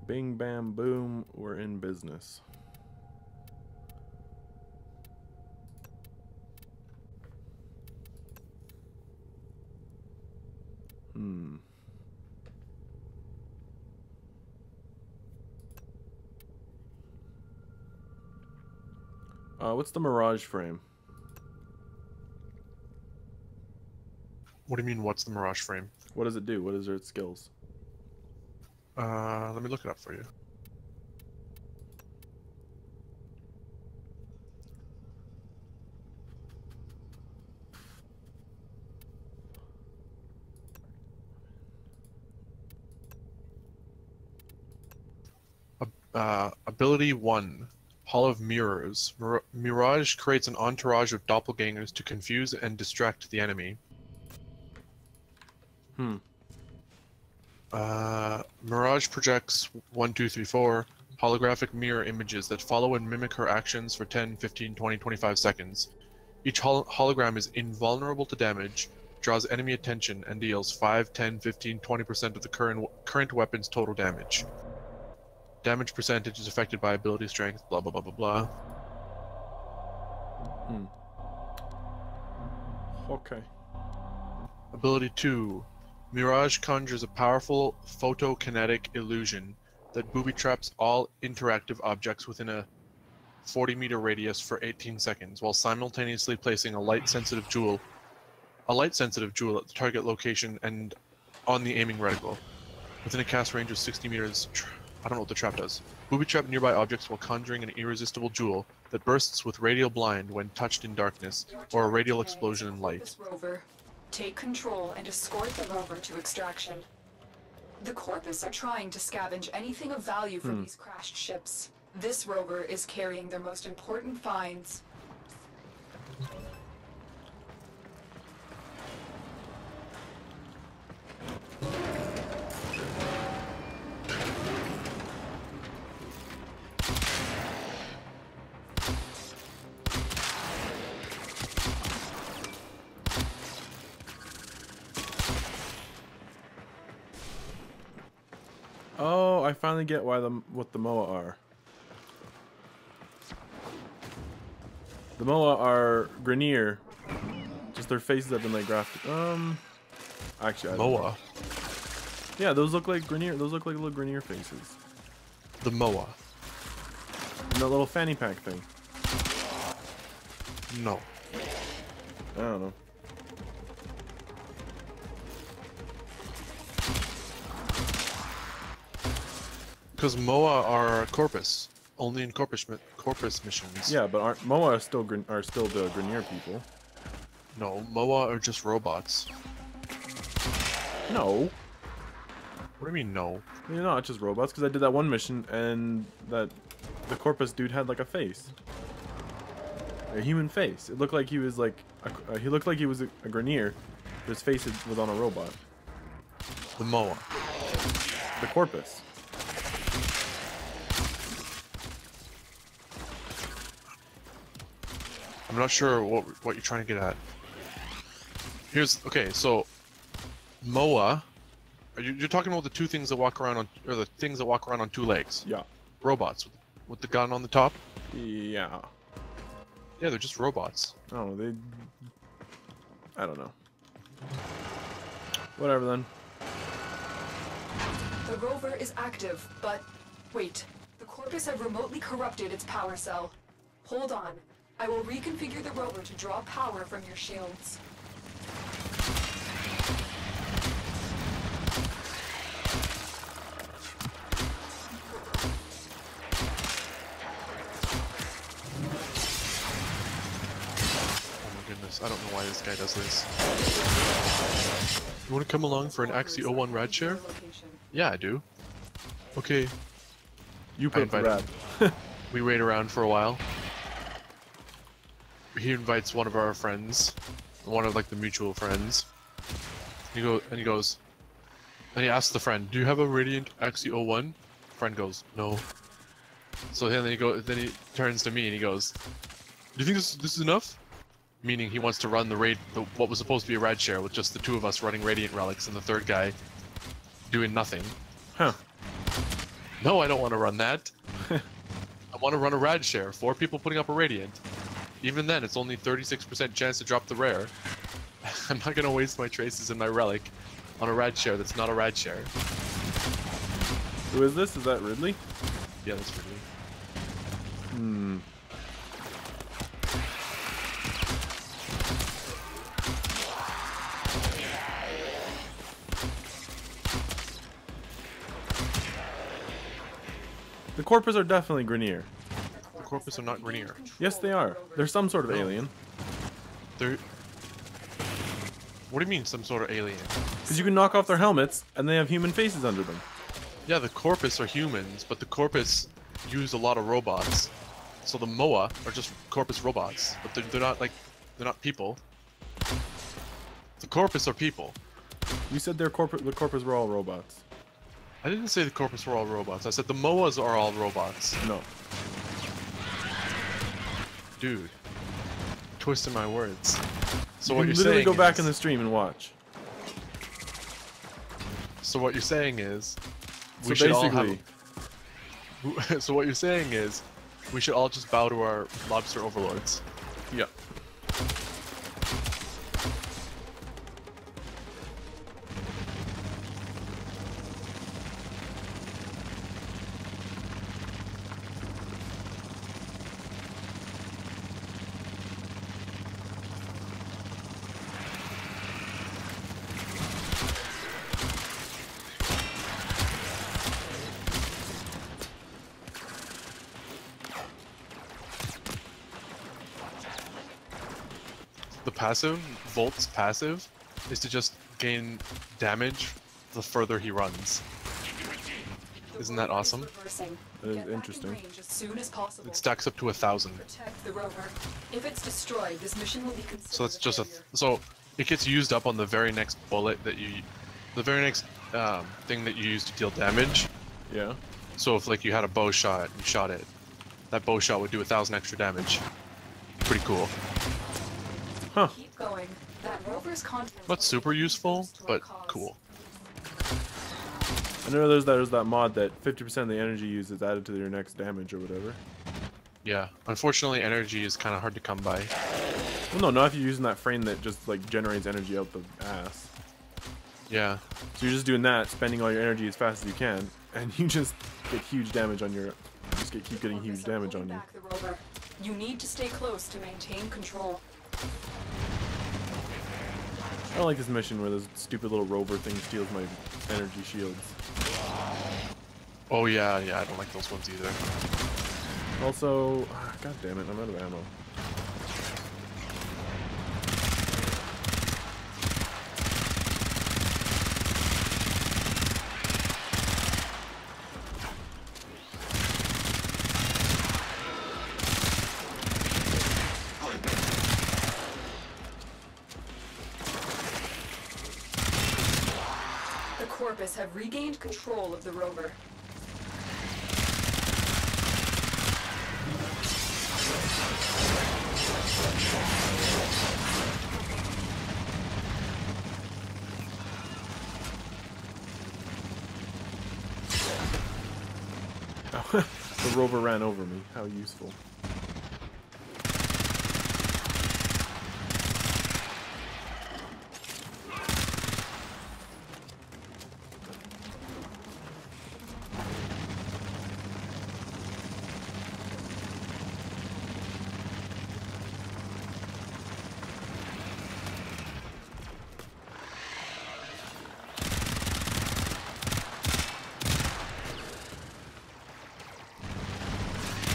Bing, bam, boom. We're in business. What's the Mirage frame? What do you mean, what's the Mirage frame? What does it do? What is its skills? Let me look it up for you. Ability 1. Hall of Mirrors. Mirage creates an entourage of doppelgangers to confuse and distract the enemy. Mirage projects 1, 2, 3, 4 holographic mirror images that follow and mimic her actions for 10, 15, 20, 25 seconds. Each hologram is invulnerable to damage, draws enemy attention, and deals 5, 10, 15, 20% of the current weapon's total damage. Damage percentage is affected by ability strength, blah blah blah blah blah. Okay. Ability 2. Mirage conjures a powerful photokinetic illusion that booby-traps all interactive objects within a 40-meter radius for 18 seconds, while simultaneously placing a light-sensitive jewel at the target location and on the aiming reticle, within a cast range of 60 meters. I don't know what the trap does. Booby-trap nearby objects while conjuring an irresistible jewel that bursts with radial blind when touched in darkness, or a radial explosion in light. Rover. Take control and escort the rover to extraction. The Corpus are trying to scavenge anything of value from these crashed ships. This rover is carrying their most important finds. Oh, I finally get why what the MOA are. The MOA are Grenier. Just their faces have been like grafted. Actually, I don't know. MOA. Yeah, those look like Grenier. Those look like little Grenier faces. The MOA. And that little fanny pack thing. No. I don't know. Because MOA are Corpus. Only in Corpus missions. Yeah, but aren't MOA still are still the Grenier people? No, MOA are just robots. No. What do you mean, no? They're not just robots, because I did that one mission and the Corpus dude had like a face. A human face. It looked like he was like he looked like he was a Grenier. His face was on a robot. The MOA. The Corpus. I'm not sure what you're trying to get at. Okay, so MOA. You're talking about the two things that walk around on, or the things that walk around on two legs. Yeah. Robots with the gun on the top. Yeah. Yeah, they're just robots. Oh, I don't know. Whatever then. The rover is active, but wait. The Corpus have remotely corrupted its power cell. Hold on. I will reconfigure the rover to draw power from your shields. I don't know why this guy does this. You want to come along for an Axie 01 rad share? Yeah, I do. Okay. You put the rad. We wait around for a while. He invites one of our friends, one of like the mutual friends. He goes, and he asks the friend, "Do you have a Radiant Axie 01?" Friend goes, "No." So then he turns to me and he goes, "Do you think this is enough?" Meaning he wants to run what was supposed to be a rad share with just the two of us running Radiant relics and the third guy doing nothing. Huh. No, I don't want to run that. I want to run a rad share. 4 people putting up a radiant. Even then, it's only 36% chance to drop the rare. I'm not gonna waste my traces and my relic on a rad share that's not a rad share. Who is this? Is that Ridley? Yeah, that's Ridley. Hmm. The Corpus are definitely Grenier. The Corpus are not Grenier. Yes, they are. They're some sort of alien. They're... What do you mean, some sort of alien? Because you can knock off their helmets, and they have human faces under them. Yeah, the Corpus are humans, but the Corpus use a lot of robots. So the Moa are just Corpus robots, but they're not like, they're not people. The Corpus are people. You said the Corpus were all robots. I didn't say the Corpus were all robots. I said the Moas are all robots. No. Dude. Twisting my words. So You what can you're literally saying go back is, in the stream and watch. So what you're saying is So we should all basically, have So what you're saying is we should all just bow to our lobster overlords. yeah. The passive, Volt's passive, is to just gain damage the further he runs. Isn't that awesome? Reversing. That is Get back interesting. in range as soon as possible. It stacks up to 1,000. Protect the rover. If it's destroyed, this mission will be considered So that's just a... failure. So it gets used up on the very next bullet that you... The very next thing that you use to deal damage. Yeah. So if like you had a bow shot, you shot it, that bow shot would do 1,000 extra damage. Pretty cool. Huh. Keep going. That rover's contents Not super useful, to our but cause. cool. I know there's that mod that 50% of the energy used is added to your next damage or whatever. Yeah. Unfortunately, energy is kind of hard to come by. Well, no, not if you're using that frame that just like generates energy out the ass. Yeah. So you're just doing that, spending all your energy as fast as you can, and you just get huge damage on your. Keep getting huge Corpus are damage pulling on you. back the rover. You need to stay close to maintain control. I don't like this mission where this stupid little rover thing steals my energy shields. Oh yeah, yeah, I don't like those ones either. Also, god damn it, I'm out of ammo. The Corpus have regained control of the rover. The rover ran over me. How useful.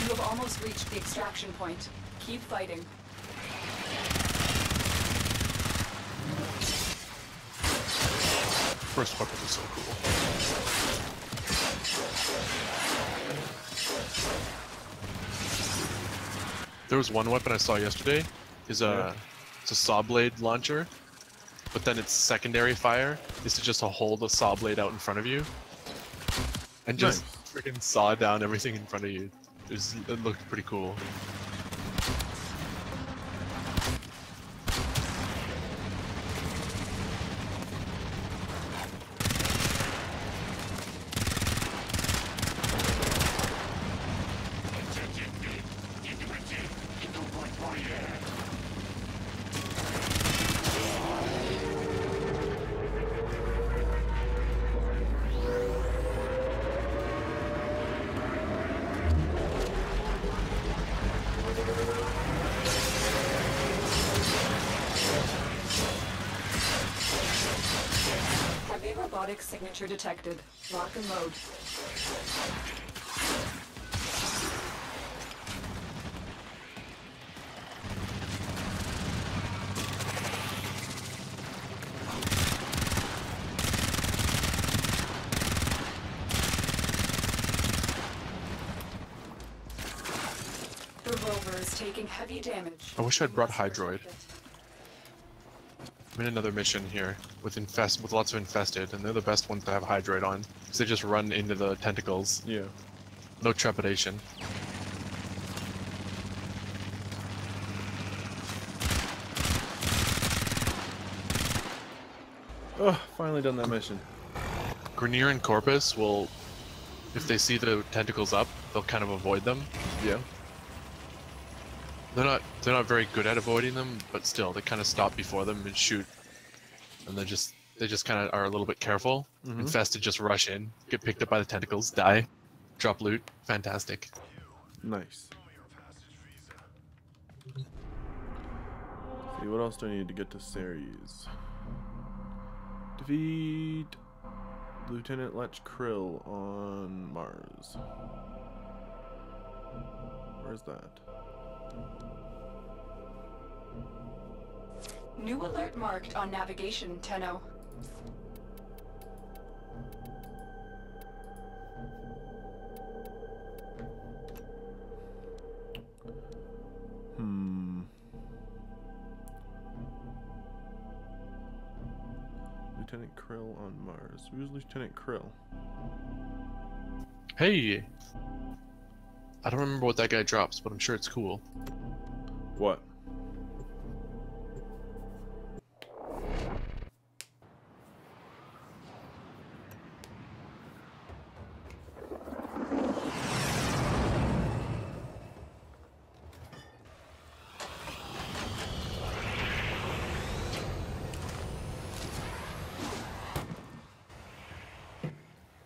You have almost reached the extraction point. Keep fighting. First weapon is so cool. There was one weapon I saw yesterday. It's a saw blade launcher, but then its secondary fire is to just hold a saw blade out in front of you and just freaking saw down everything in front of you. It looked pretty cool. Heavy robotic signature detected. Lock and load. The rover is taking heavy damage. I wish I'd brought Hydroid. I'm in another mission here with lots of infested, and they're the best ones to have Hydroid on because they just run into the tentacles. Yeah. No trepidation. Oh, finally done that mission. Grenier and Corpus will, if they see the tentacles up, they'll kind of avoid them. Yeah. They're not very good at avoiding them, but still they kind of stop before them and shoot. And they just kind of are a little bit careful. Mhm. Infested just rush in, get picked up by the tentacles, die, drop loot. Fantastic. Nice. See, what else do I need to get to Ceres? Defeat Lieutenant Lech Krill on Mars. Where's that? New alert marked on navigation, Tenno. Lieutenant Krill on Mars. Who's Lieutenant Krill? Hey! I don't remember what that guy drops, but I'm sure it's cool. What?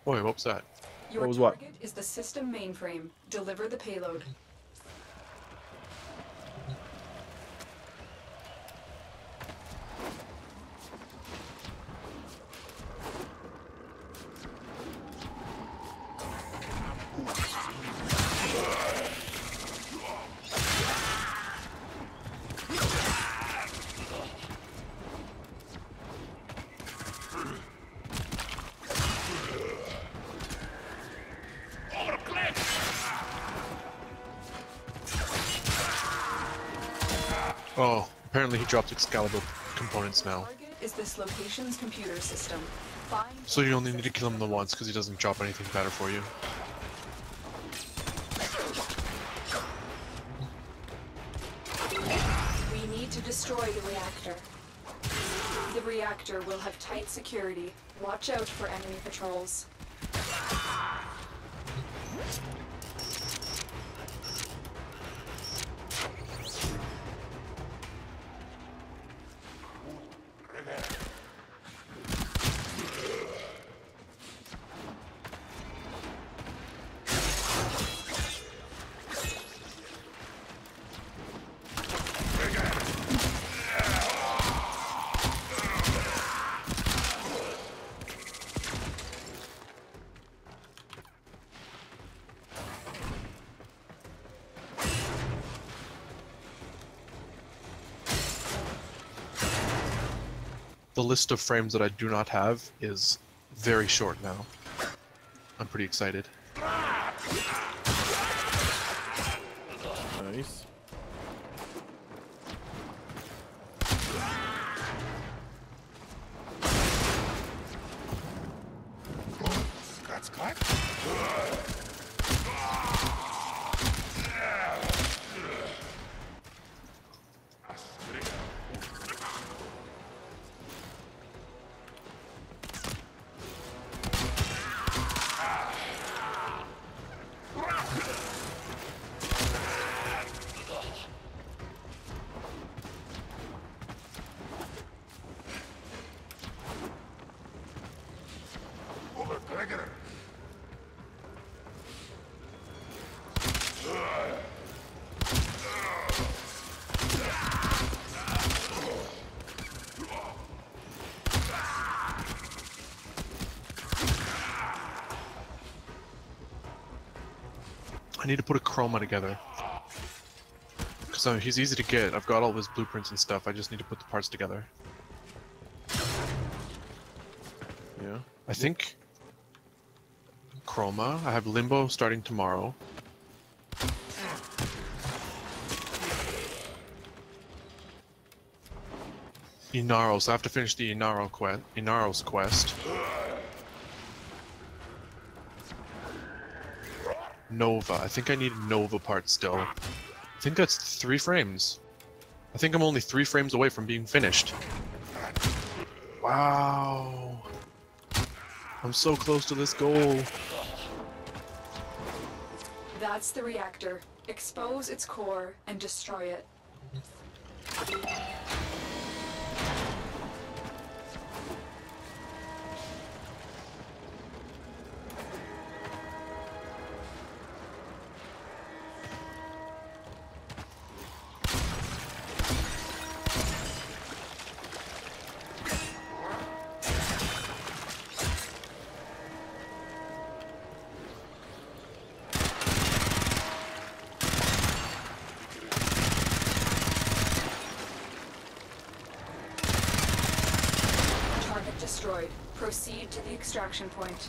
Boy, what was that? Your What was what? target is the system mainframe. Deliver the payload. Oh, apparently he dropped Excalibur components now. Target is this location's computer system. Find So you only need to kill him the once because he doesn't drop anything better for you. We need to destroy the reactor. The reactor will have tight security. Watch out for enemy patrols. The list of frames that I do not have is very short now. I'm pretty excited. Nice. That's cut. I need to put a chroma together. Because he's easy to get. I've got all his blueprints and stuff. I just need to put the parts together. Yeah. I think... Chroma. I have Limbo starting tomorrow. Inaros. I have to finish the Inaros quest. Nova. I think I need a Nova part still. I think that's 3 frames. I think I'm only 3 frames away from being finished. Wow. I'm so close to this goal. That's the reactor. Expose its core and destroy it. Destroyed. Proceed to the extraction point.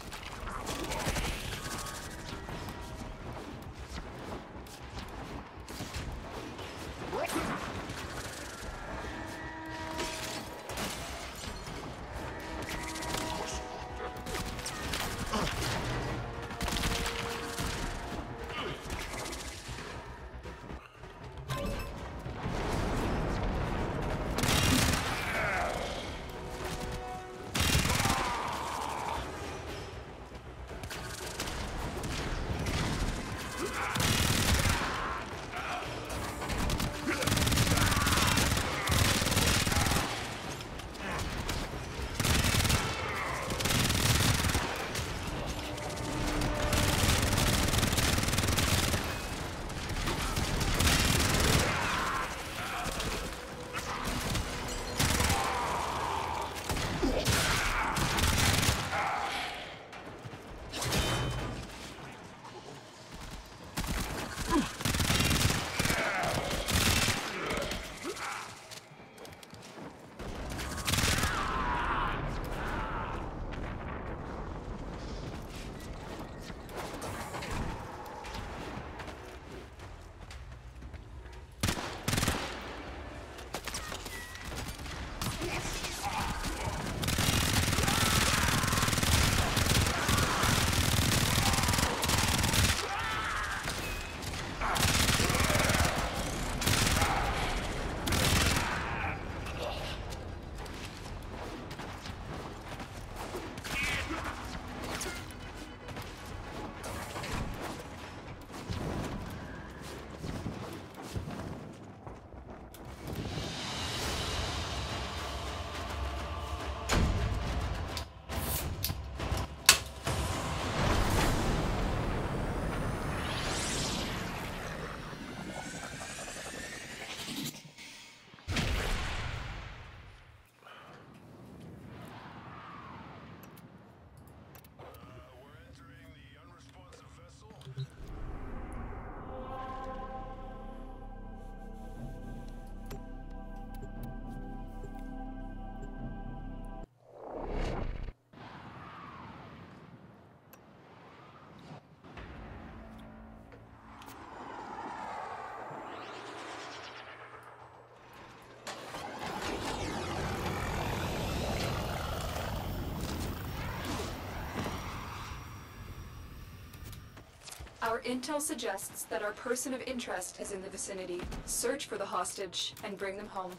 Our intel suggests that our person of interest is in the vicinity. Search for the hostage and bring them home.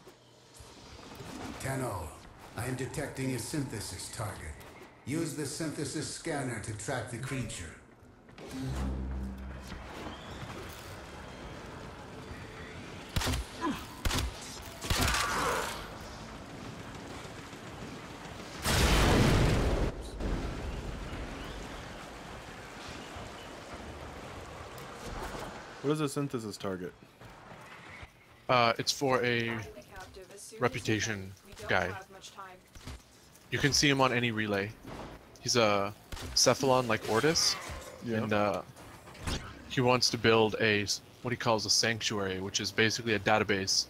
Tenno, I am detecting a synthesis target. Use the synthesis scanner to track the creature. What is a synthesis target? It's for a reputation guy. You can see him on any relay. He's a Cephalon like Ortis, Yeah. and he wants to build what he calls a sanctuary, which is basically a database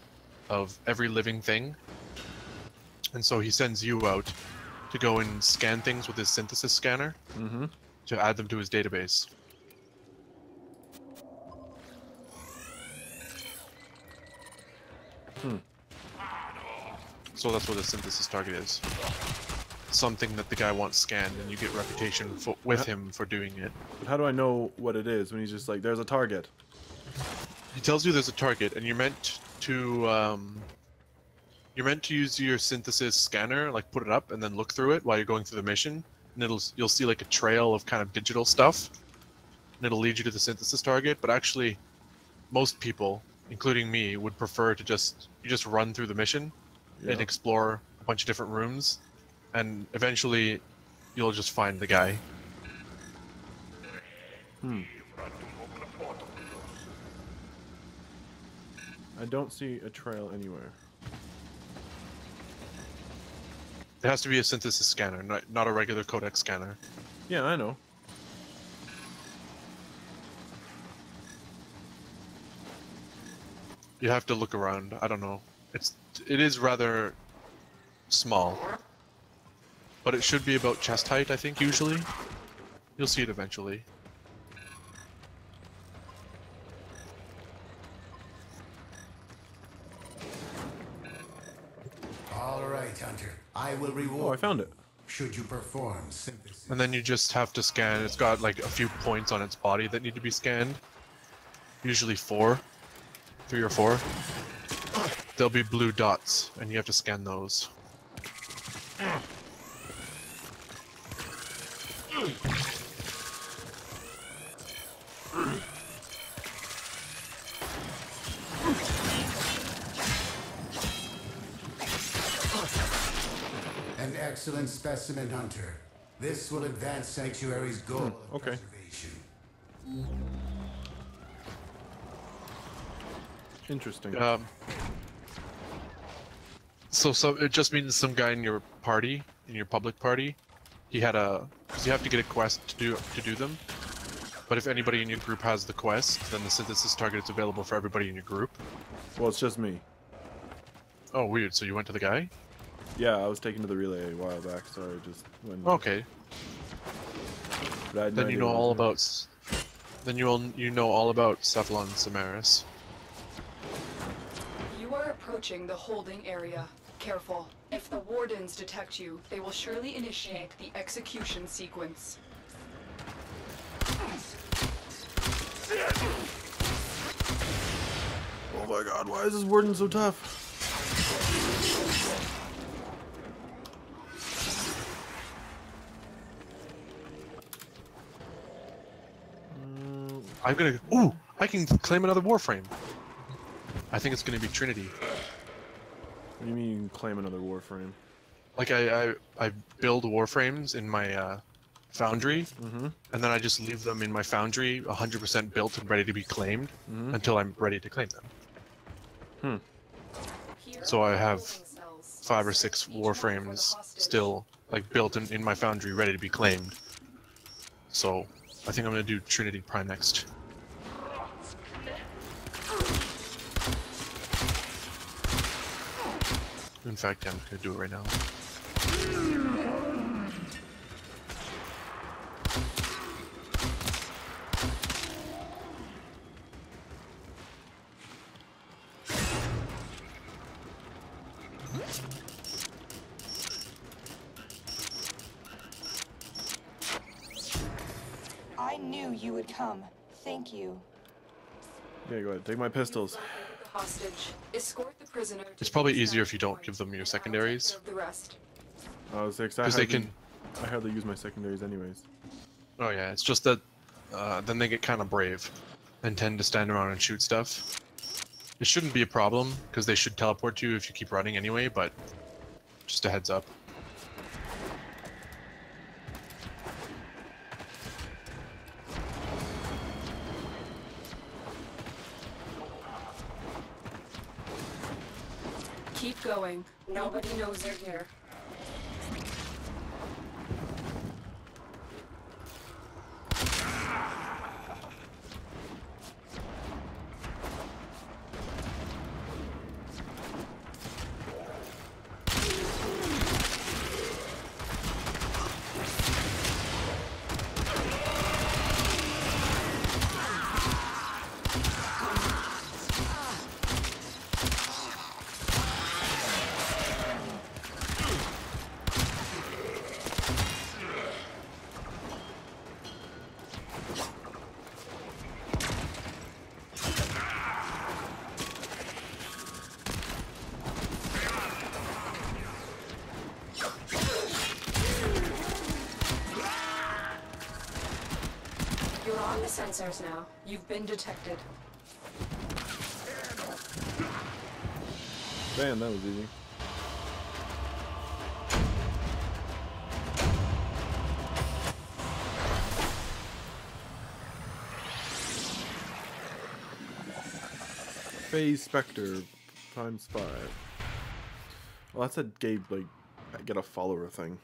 of every living thing. And so he sends you out to go and scan things with his synthesis scanner to add them to his database. So that's what a synthesis target is. Something that the guy wants scanned, and you get reputation with him for doing it. But how do I know what it is when he's just like, there's a target? He tells you there's a target, and you're meant to use your synthesis scanner, like put it up and then look through it while you're going through the mission, and you'll see like a trail of kind of digital stuff, and it'll lead you to the synthesis target. But actually, most people, including me, would prefer to just run through the mission and explore a bunch of different rooms, and eventually you'll just find the guy. I don't see a trail anywhere. It has to be a synthesis scanner, not a regular codec scanner. Yeah, I know. You have to look around. I don't know. It is rather small, but it should be about chest height, I think, usually. You'll see it eventually. All right, Hunter. I will Oh, reward I found it. should you perform synthesis. And then you just have to scan. It's got like a few points on its body that need to be scanned. Usually 3 or 4. There'll be blue dots, and you have to scan those. An excellent specimen, Hunter. This will advance Sanctuary's goal of okay. preservation. Interesting. So it just means some guy in your party, in your public party, he had because you have to get a quest to do them. But if anybody in your group has the quest, then the synthesis target is available for everybody in your group. Well, it's just me. Oh, weird. So you went to the guy? Yeah, I was taken to the relay a while back, so I just went. Okay. But I had no Then you idea know what all it was. about. Then you know all about Cephalon Samaris. You are approaching the holding area. Careful. If the wardens detect you, they will surely initiate the execution sequence. Oh my god, why is this warden so tough? I'm gonna. Ooh! I can claim another Warframe. I think it's gonna be Trinity. What do you mean you can claim another Warframe? Like I build Warframes in my foundry, and then I just leave them in my foundry 100% built and ready to be claimed until I'm ready to claim them. So I have 5 or 6 Warframes still like built in my foundry ready to be claimed. So I think I'm gonna do Trinity Prime next. In fact, yeah, I'm gonna do it right now. I knew you would come. Thank you. Yeah, go ahead. Take my pistols. Hostage. Escort the prisoner. It's probably easier if you don't give them your secondaries. The rest. I was Because excited. they can. I hardly use my secondaries anyways. Oh yeah, it's just that then they get kind of brave and tend to stand around and shoot stuff. It shouldn't be a problem because they should teleport you if you keep running anyway, but just a heads up. Keep going. Nobody knows you're here. sensors now. You've been detected. Man, that was easy. Phase Spectre ×5. Well, that's a Gabe, like, get a follower thing.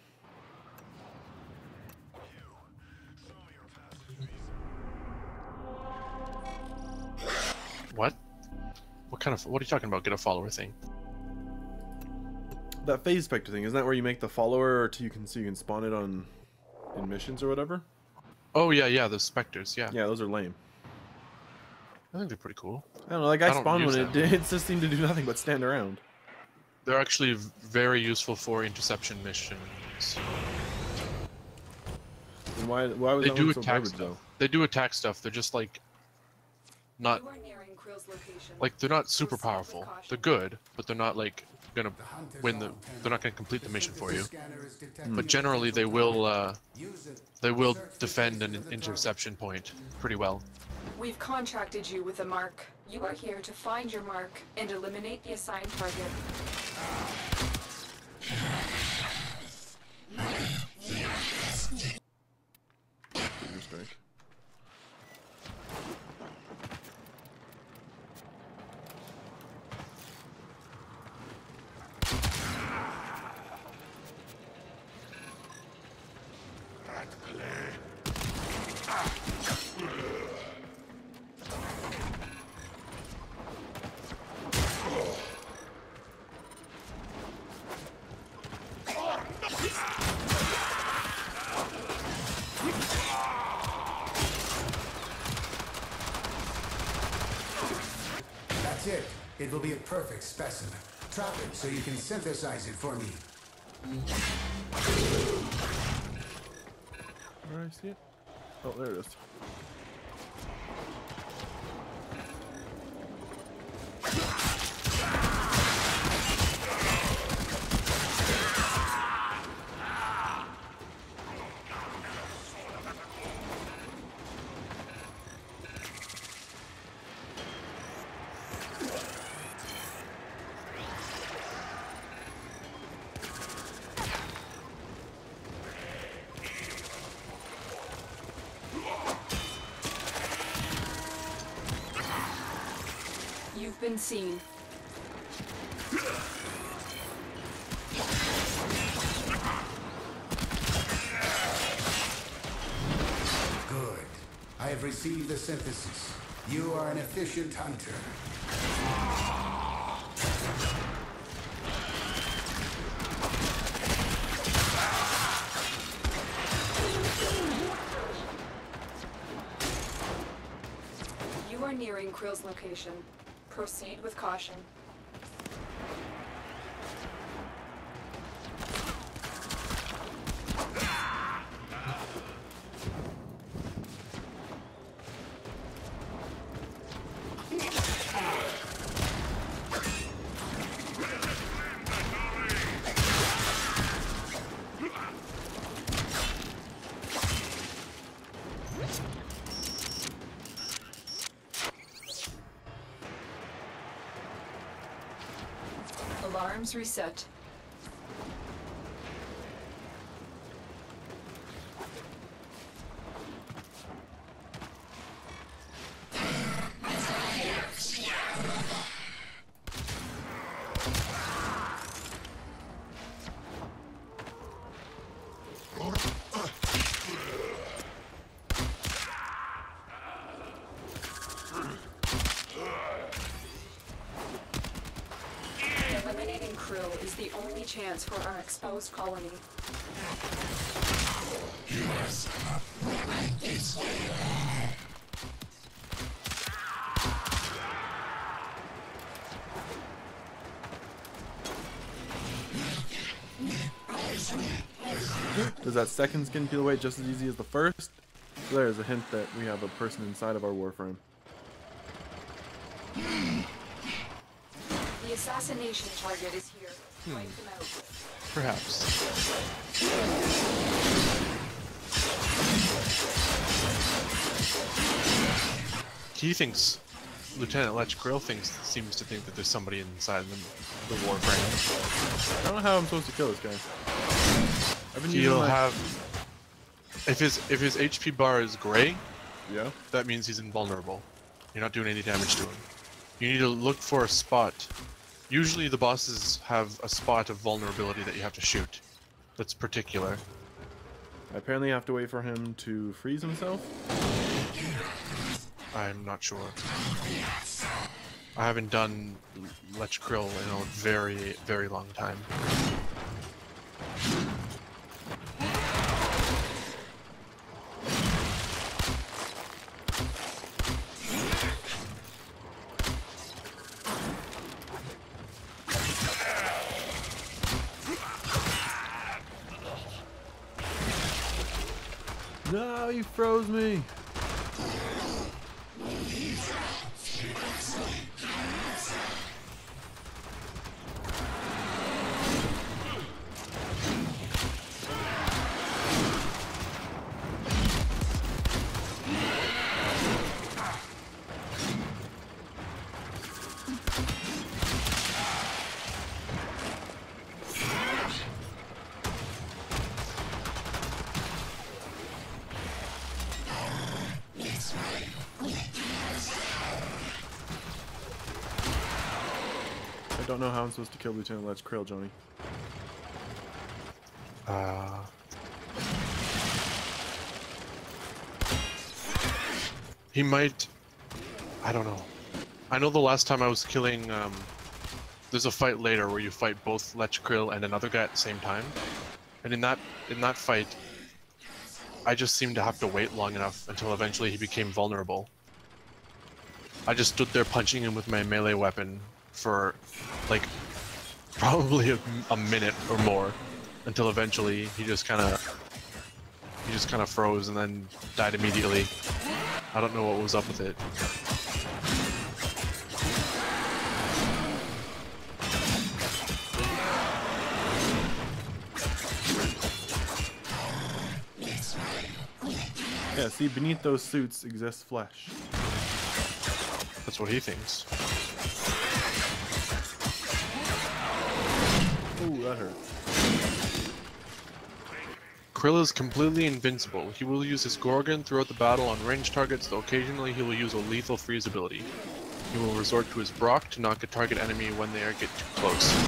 What? What are you talking about? Get a follower thing? That Phase Spectre thing, isn't that where you make the follower so you can spawn it on in missions or whatever? Oh yeah, the specters. Yeah. Yeah, those are lame. I think they're pretty cool. I don't know, like I don't spawned use one, it just seemed to do nothing but stand around. They're actually very useful for interception missions. And why was They that do one so attack garbage stuff. though? They do attack stuff. They're just like not You are nearing Krill's location. like they're not super Proceed with powerful. caution. They're good, but they're not like gonna The hunters win the. on They're not gonna complete the mission for you. scanner is detecting But a generally, they potential will target. Use it. they will Search for defend traces an of the interception point pretty well. We've contracted you with a mark. You are here to find your mark and eliminate the assigned target. Strike. That's it. It will be a perfect specimen. Trap it so you can synthesize it for me. Where I see it? Oh, there it is. You've been seen. Good. I have received the synthesis. You are an efficient hunter. You are nearing Krill's location. Proceed with caution. Alarms reset. Eliminating Krill is the only chance for our exposed colony. Does that second skin peel away just as easy as the first? So there's a hint that we have a person inside of our Warframe. The assassination target is here. Wipe them out. Perhaps. he thinks, Lieutenant Lech Krill seems to think that there's somebody inside the Warframe. I don't know how I'm supposed to kill this guy. I've been using He'll my... have, if his HP bar is gray, Yeah? that means he's invulnerable. You're not doing any damage to him. You need to look for a spot. Usually the bosses have a spot of vulnerability that you have to shoot. That's particular. I apparently have to wait for him to freeze himself. I'm not sure. I haven't done Lech Krill in a very, very long time. No, he froze me. I don't know how I'm supposed to kill Lieutenant Lech Krill, Johnny. He might... I don't know. I know the last time I was killing... there's a fight later where you fight both Lech Krill and another guy at the same time. And in that fight, I just seemed to have to wait long enough until eventually he became vulnerable. I just stood there punching him with my melee weapon for, like, probably a minute or more, until eventually he just kind of froze and then died immediately. I don't know what was up with it. Yeah, see, beneath those suits exists flesh. That's what he thinks. Ooh, that hurt. Krill is completely invincible. He will use his Gorgon throughout the battle on ranged targets, though occasionally he will use a lethal freeze ability. He will resort to his Brock to knock a target enemy when they get too close.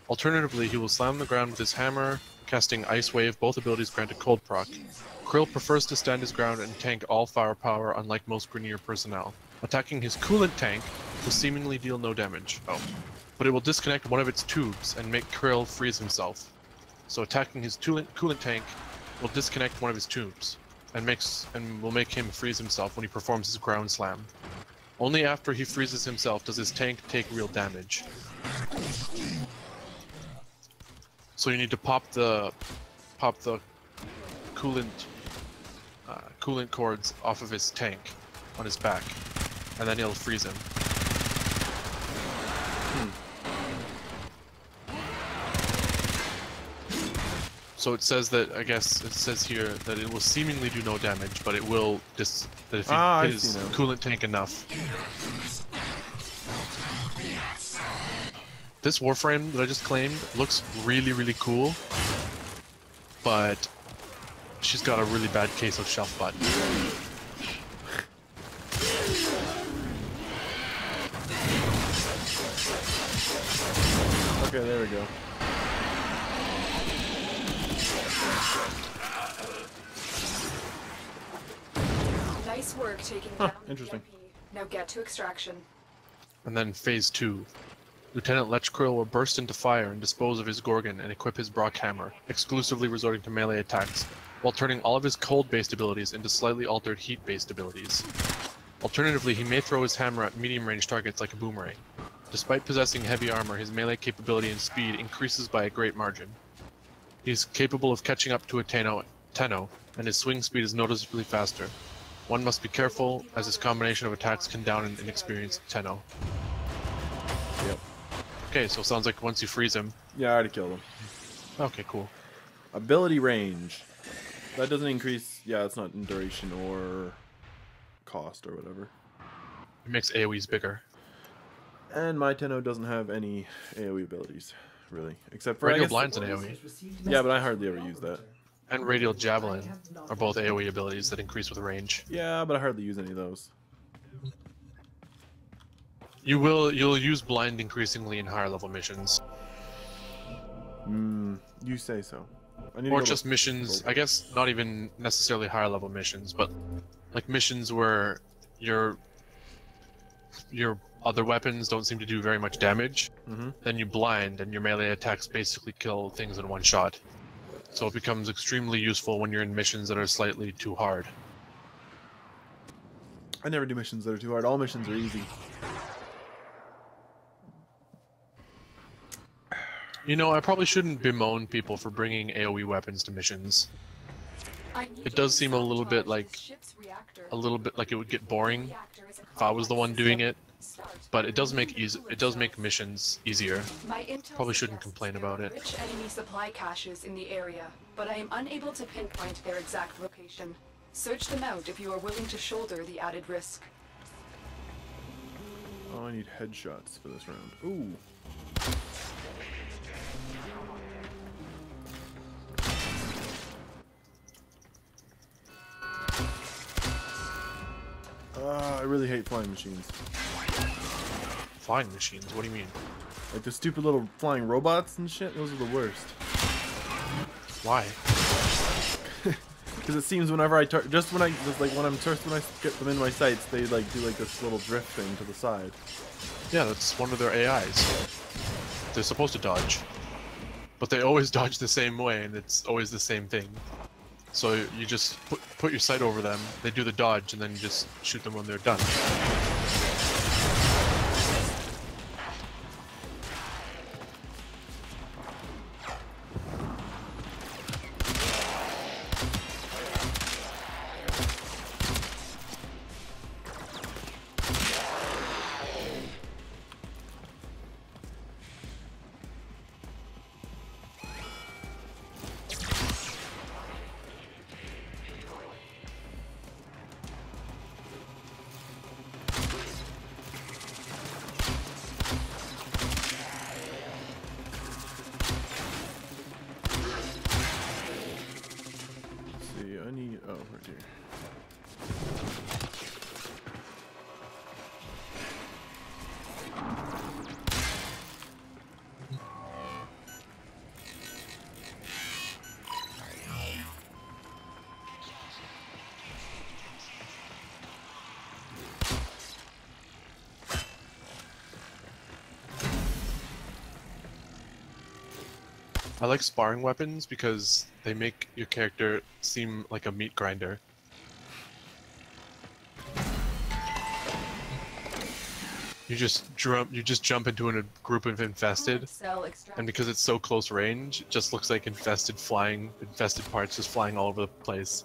Alternatively, he will slam the ground with his hammer, casting Ice Wave, both abilities granted cold proc. Krill prefers to stand his ground and tank all firepower, unlike most Grineer personnel. Attacking his coolant tank will seemingly deal no damage. But it will disconnect one of its tubes and make Krill freeze himself. So attacking his coolant tank will disconnect one of his tubes and will make him freeze himself when he performs his ground slam. Only after he freezes himself does his tank take real damage. So you need to pop the coolant cords off of his tank on his back, and then he'll freeze him. So it says that, I guess it says here that it will seemingly do no damage, but it will that if you hit his coolant tank enough. This Warframe that I just claimed looks really, really cool, but she's got a really bad case of shelf butt. Okay, there we go. Nice work taking down the interesting. EMP. Now get to extraction. And then Phase 2. Lieutenant Lech Krill will burst into fire and dispose of his Gorgon and equip his Brock Hammer, exclusively resorting to melee attacks, while turning all of his cold-based abilities into slightly altered heat-based abilities. Alternatively, he may throw his hammer at medium-range targets like a boomerang. Despite possessing heavy armor, his melee capability and speed increases by a great margin. He is capable of catching up to a Tenno, and his swing speed is noticeably faster. One must be careful, as his combination of attacks can down an inexperienced Tenno. Yep. Okay, so it sounds like once you freeze him... Yeah, I already killed him. Okay, cool. Ability range. That doesn't increase... Yeah, it's not in duration or cost or whatever. It makes AoEs bigger. And my Tenno doesn't have any AoE abilities, really, except for I Radial guess, Blind's an AoE. Yeah, but I hardly ever use that. And Radial Javelin are both AoE abilities that increase with range. Yeah, but I hardly use any of those. You'll use Blind increasingly in higher level missions. You say so. I need to Or go just look. missions, I guess not even necessarily higher level missions, but like missions where your other weapons don't seem to do very much damage. Then you blind and your melee attacks basically kill things in one shot. So it becomes extremely useful when you're in missions that are slightly too hard. I never do missions that are too hard. All missions are easy. You know, I probably shouldn't bemoan people for bringing AoE weapons to missions. It does seem a little bit like it would get boring if I was the one doing it, but it does make missions easier. Probably shouldn't complain about it. Rich enemy supply caches in the area, but I am unable to pinpoint their exact location. Search them out if you are willing to shoulder the added risk. Oh, I need headshots for this round. Ooh. I really hate flying machines. Flying machines? What do you mean? Like the stupid little flying robots and shit. Those are the worst. Why? Because it seems whenever I when I get them in my sights, they like do like this little drift thing to the side. Yeah, that's one of their AIs. They're supposed to dodge, but they always dodge the same way, and it's always the same thing. So you just put your sight over them, they do the dodge, and then you just shoot them when they're done. Oh, right here. I like sparring weapons because they make your character seem like a meat grinder. You just jump into a group of infested, and because it's so close range, it just looks like infested parts just flying all over the place.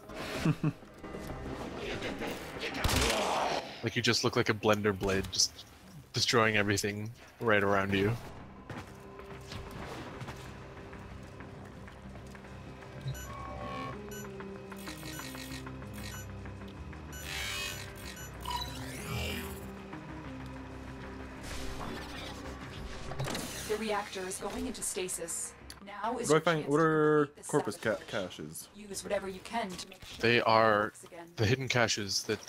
Like you just look like a blender blade, just destroying everything right around you. The reactor is going into stasis. Now is What your chance what to are complete the corpus sabotage. caches? Use whatever you can to make sure They it are works again. the hidden caches that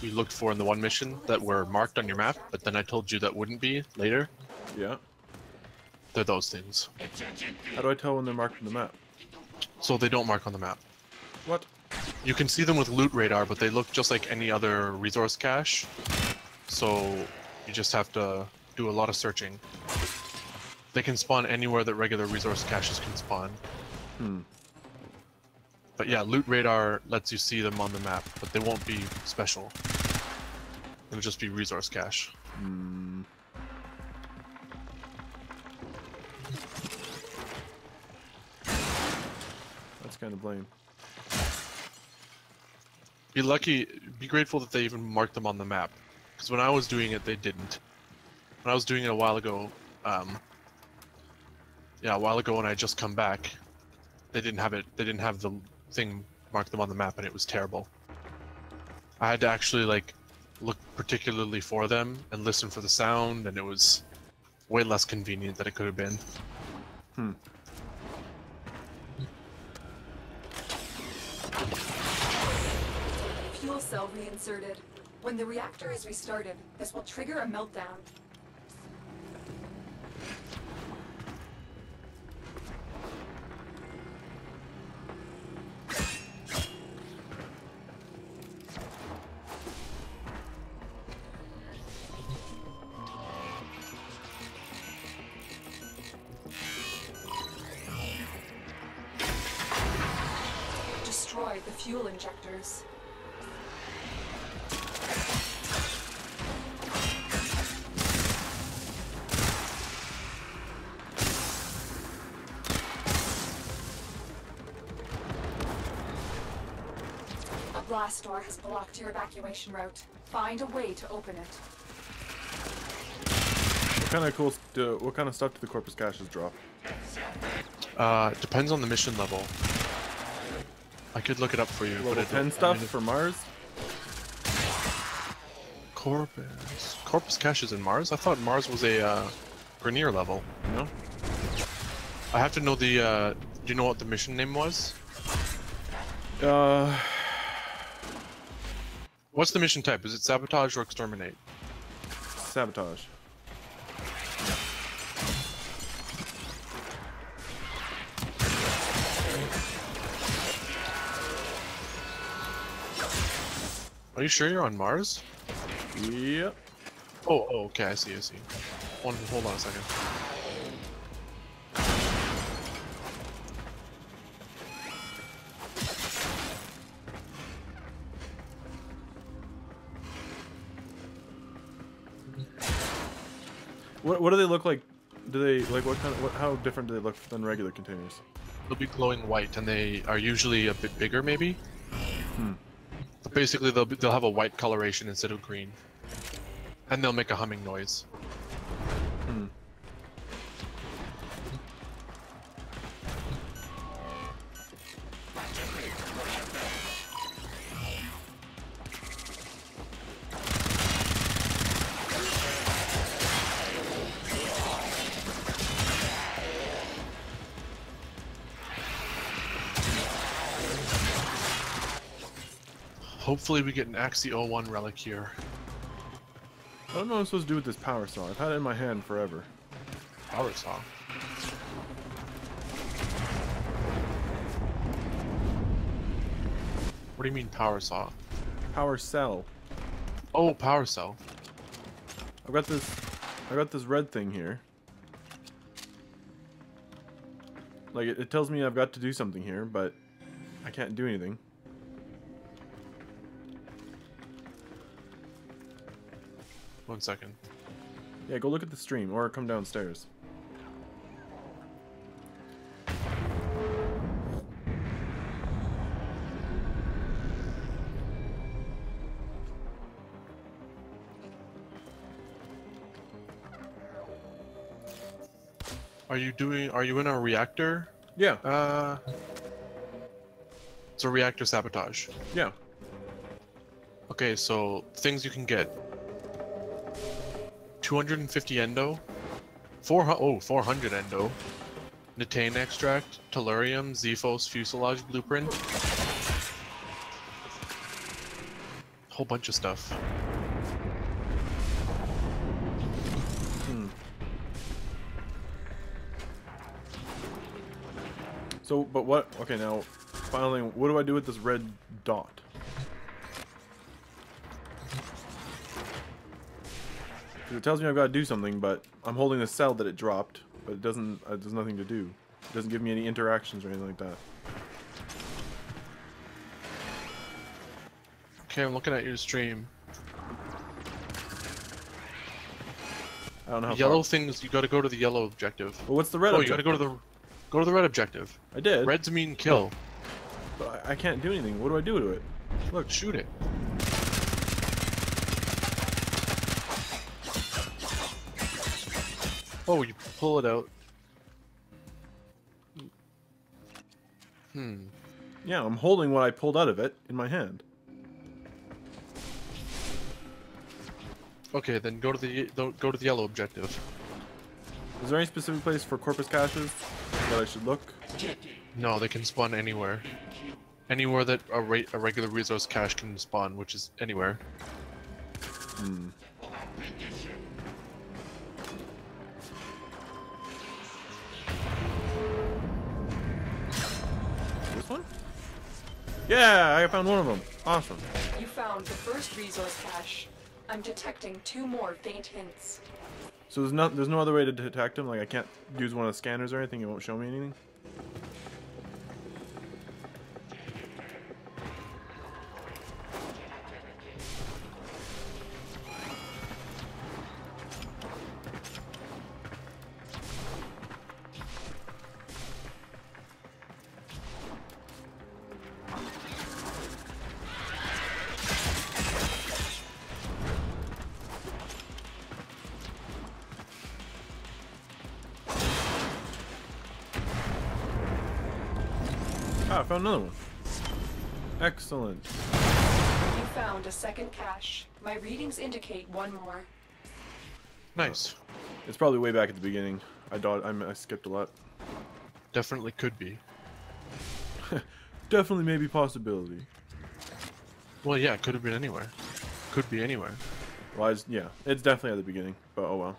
we looked for in the one mission that were marked on your map, but then I told you that wouldn't be later. Yeah. They're those things. How do I tell when they're marked on the map? So they don't mark on the map. What? You can see them with loot radar, but they look just like any other resource cache. So you just have to do a lot of searching. They can spawn anywhere that regular resource caches can spawn. But yeah, loot radar lets you see them on the map, but they won't be special. It'll just be resource cache. That's kind of lame. Be grateful that they even marked them on the map. Because when I was doing it, they didn't. When I was doing it a while ago, when I had just come back, they didn't have it. They didn't have the thing mark them on the map, and it was terrible. I had to actually like look particularly for them and listen for the sound, and it was way less convenient than it could have been. Hmm. Fuel cell reinserted. When the reactor is restarted, this will trigger a meltdown. Destroy the fuel injectors. A blast door has blocked your evacuation route. Find a way to open it. What kind of stuff do the corpus caches drop? Depends on the mission level. I could look it up for you. Level but 10 stuff for Mars? Corpus caches in Mars? I thought Mars was a Grenier level. No? I have to know the, do you know what the mission name was? What's the mission type? Is it sabotage or exterminate? Sabotage. Are you sure you're on Mars? Yep. Oh, okay, I see. Hold on a second. What do they look like? Do they like how different do they look than regular containers? They'll be glowing white, and they are usually a bit bigger, maybe. But basically, they'll have a white coloration instead of green, and they'll make a humming noise. Hopefully we get an Axie 01 relic here. I don't know what I'm supposed to do with this power saw. I've had it in my hand forever. Power saw. What do you mean power saw? Power cell. Oh, power cell. I got this red thing here. Like it tells me I've got to do something here, but I can't do anything. One second. Yeah, go look at the stream or come downstairs. Are you in a reactor? Yeah. It's a reactor sabotage. Yeah. Okay, so things you can get. 250 endo, 400 endo, Netane extract, tellurium, Zephos fuselage blueprint, whole bunch of stuff. So, but what? Okay, now, finally, what do I do with this red dot? It tells me I've got to do something, but I'm holding the cell that it dropped, but it doesn't. There's nothing to do. It doesn't give me any interactions or anything like that. Okay, I'm looking at your stream. I don't know how Yellow far. things, you gotta go to the yellow objective. But what's the red Oh, objective? you gotta go to the red objective. I did. Red's mean kill. But I can't do anything. What do I do to it? Look, shoot it. Oh, you pull it out. Yeah, I'm holding what I pulled out of it in my hand. Okay, then go to the yellow objective. Is there any specific place for corpus caches that I should look? No, they can spawn anywhere. Anywhere that a regular resource cache can spawn, which is anywhere. Hmm. This one? Yeah, I found one of them. Awesome. You found the first resource cache. I'm detecting 2 more faint hints. So there's no other way to detect them? Like I can't use one of the scanners or anything? It won't show me anything? Ah, I found another one. Excellent. You found a second cache. My readings indicate 1 more. Nice. It's probably way back at the beginning. I skipped a lot. Definitely could be. Definitely maybe possibility. Well, yeah, it could have been anywhere. Could be anywhere. Well, yeah, it's definitely at the beginning, but oh well.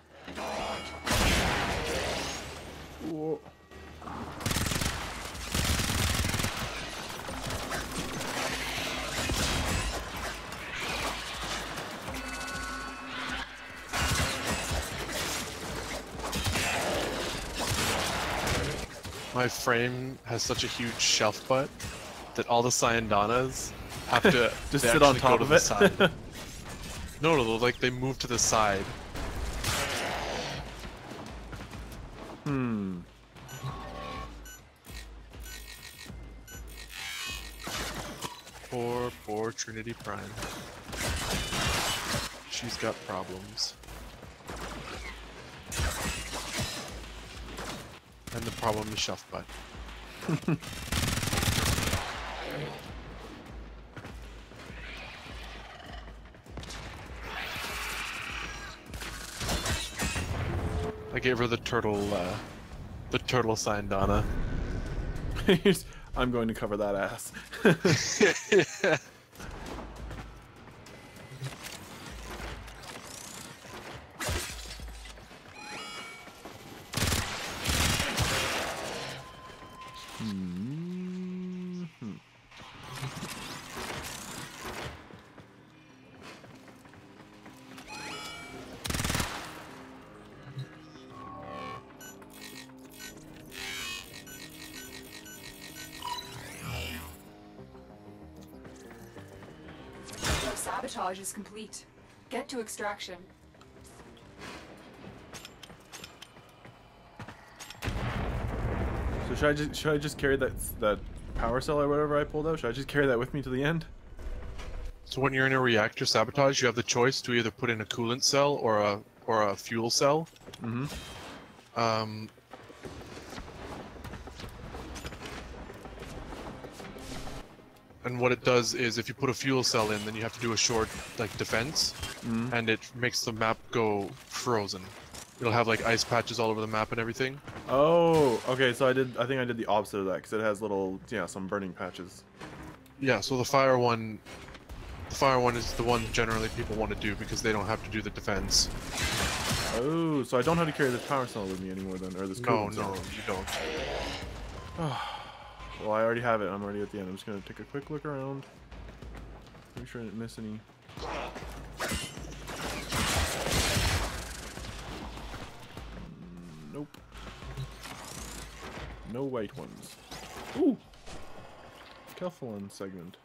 Whoa. My frame has such a huge shelf butt that all the Cyandanas have to Just they sit on actually top go of to it? the side. No, like they move to the side. Hmm. Poor Trinity Prime. She's got problems. And the problem is shelf butt. I gave her the turtle Cyandana. I'm going to cover that ass. Yeah. Sabotage is complete. Get to extraction. So should I just carry that power cell or whatever I pulled out? Should I just carry that with me to the end? So when you're in a reactor sabotage, you have the choice to either put in a coolant cell or a fuel cell. Mm-hmm. And what it does is, if you put a fuel cell in, then you have to do a short, like, defense, and it makes the map go frozen. It'll have, like, ice patches all over the map and everything. Oh, okay. So I think I did the opposite of that because it has little, some burning patches. Yeah. So the fire one is the one generally people want to do because they don't have to do the defense. Oh, so I don't have to carry this power cell with me anymore then, or this No, coolant no, cell. you don't. Well, I already have it. I'm already at the end. I'm just gonna take a quick look around. Make sure I didn't miss any. Nope. No white ones. Ooh! Kelphalon segment.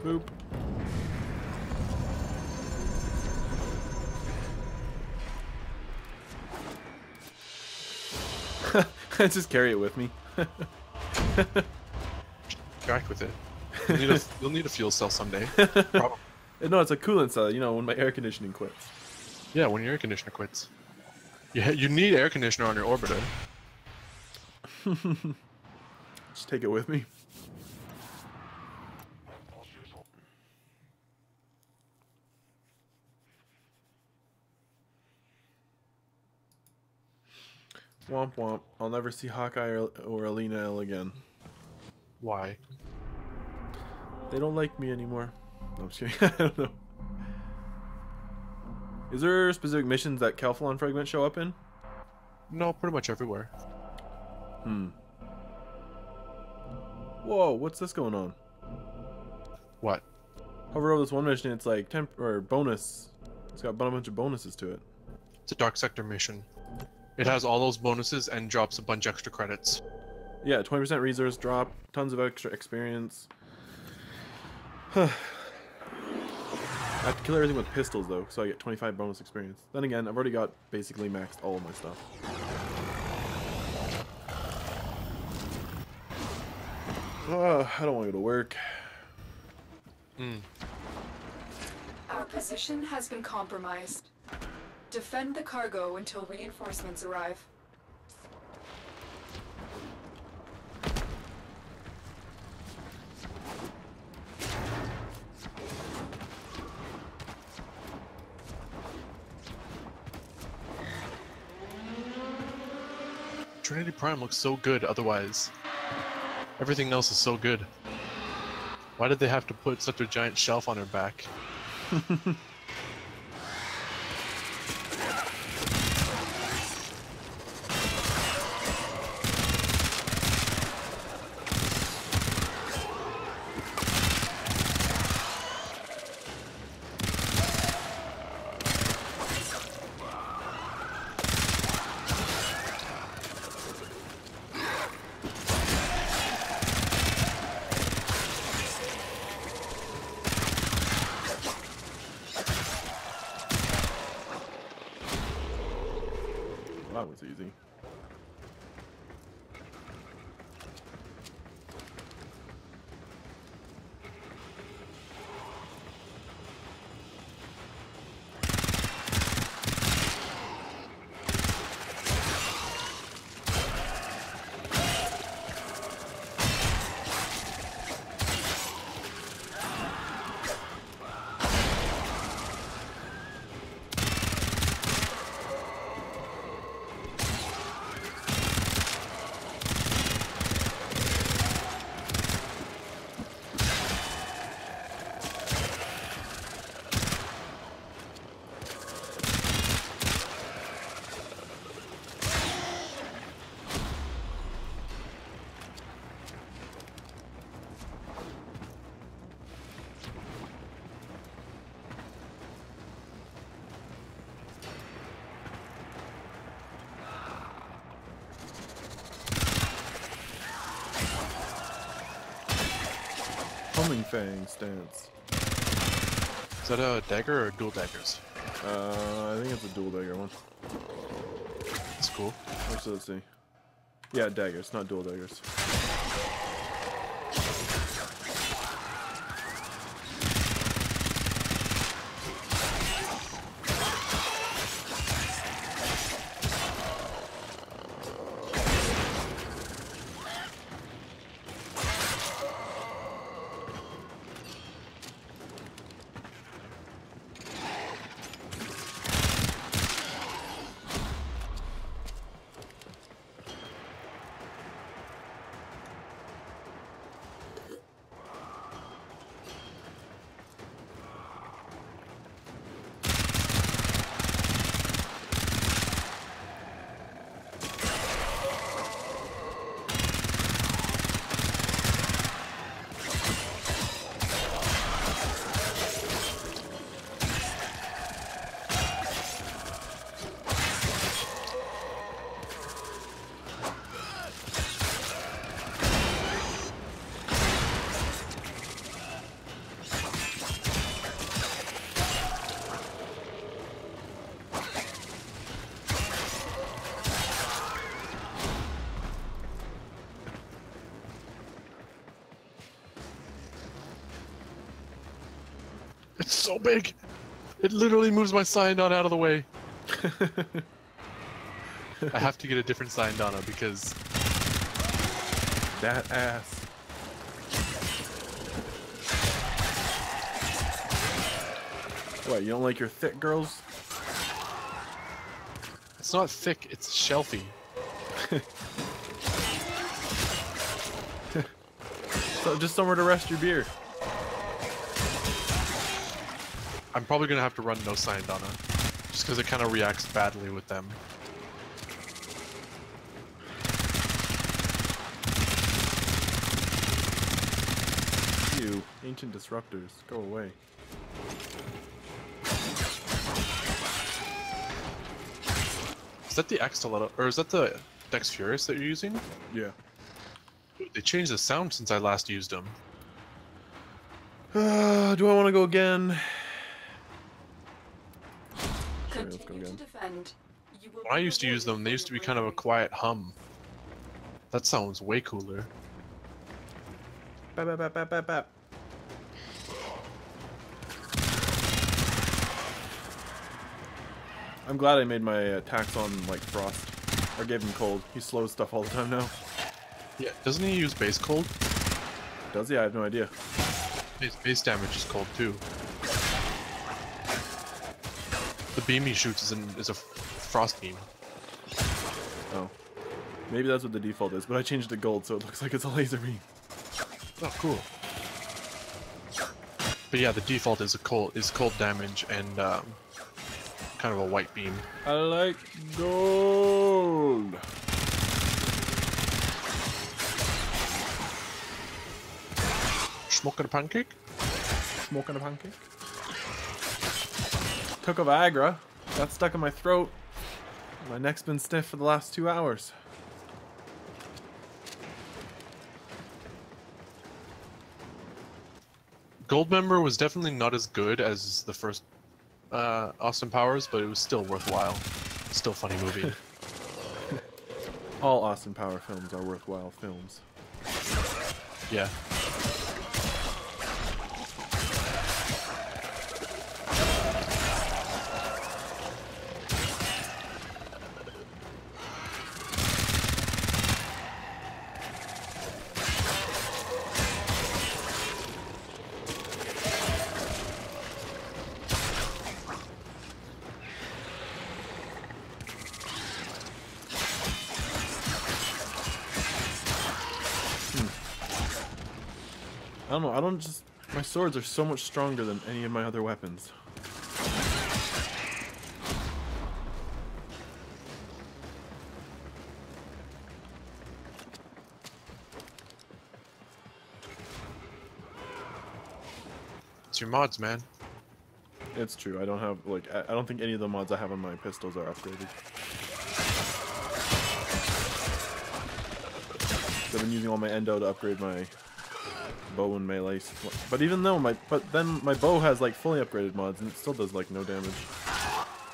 Boop. Just carry it with me. Track with it. You'll need a fuel cell someday. Probably. No, it's a coolant cell, when my air conditioning quits. Yeah, when your air conditioner quits. You need air conditioner on your orbiter. Just take it with me. Womp womp. I'll never see Hawkeye or Alina L again. Why? They don't like me anymore. No, I'm just kidding. I don't know. Is there specific missions that Kelphalon fragments show up in? No, pretty much everywhere. Whoa, what's this going on? What? Hover over this one mission, it's like or bonus. It's got a bunch of bonuses to it. It's a Dark Sector mission. It has all those bonuses and drops a bunch extra credits. Yeah, 20% resource drop, tons of extra experience. I have to kill everything with pistols though, so I get 25 bonus experience. Then again, I've already got basically maxed all of my stuff. I don't want to go to work. Our position has been compromised. Defend the cargo until reinforcements arrive. Trinity Prime looks so good otherwise. Everything else is so good. Why did they have to put such a giant shelf on her back? That was easy. Homing Fang stance. Is that a dagger or dual daggers? I think it's a dual dagger one. That's cool. Actually, let's see. Yeah, daggers, not dual daggers. It's so big! It literally moves my Scion-Donna out of the way. I have to get a different Scion-Donna because... That ass. What, you don't like your thick girls? It's not thick, it's shelfy. So just somewhere to rest your beer. I'm probably gonna have to run no signed on it, just because it kind of reacts badly with them. You ancient disruptors, go away. Is that the X-Stiletto, or is that the Dex Furious that you're using? Yeah. They changed the sound since I last used them. Do I want to go again? Sure, let's go Continue to again. defend. You will When I be used to use them, rewarded they for used to be your kind of a bravery. quiet hum. That sounds way cooler. Bap, bap, bap, bap, bap, bap. I'm glad I made my attacks on like Frost. I gave him cold. He slows stuff all the time now. Yeah, doesn't he use base cold? Does he? I have no idea. His base damage is cold too. The beam he shoots is a frost beam. Oh. Maybe that's what the default is, but I changed it to gold so it looks like it's a laser beam. Oh, cool. But yeah, the default is cold damage and kind of a white beam. I like gold. Smoking a pancake? Smoking a pancake. Took a Viagra. Got stuck in my throat. My neck's been stiff for the last 2 hours. Goldmember was definitely not as good as the first Austin Powers, but it was still worthwhile. Still a funny movie. All Austin Power films are worthwhile films. Yeah. I don't know, I don't just... My swords are so much stronger than any of my other weapons. It's your mods, man. It's true, I don't have, like, I don't think any of the mods I have on my pistols are upgraded. I've been using all my endo to upgrade my bow and melee. But even though my bow has like fully upgraded mods and it still does like no damage.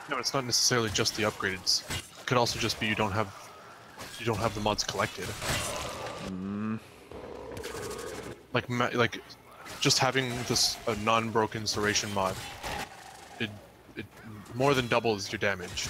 No, it's not necessarily just the upgradeds. It could also just be you don't have the mods collected. Like just having this a non-broken serration mod, it more than doubles your damage.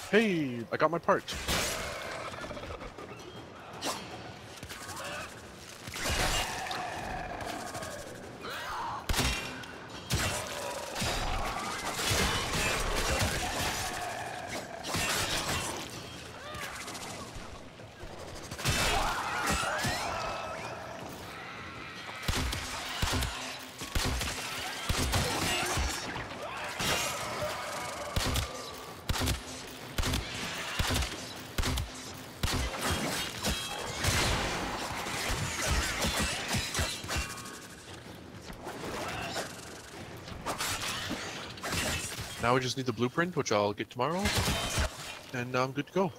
Hey, I got my part. Now we just need the blueprint, which I'll get tomorrow, and I'm good to go.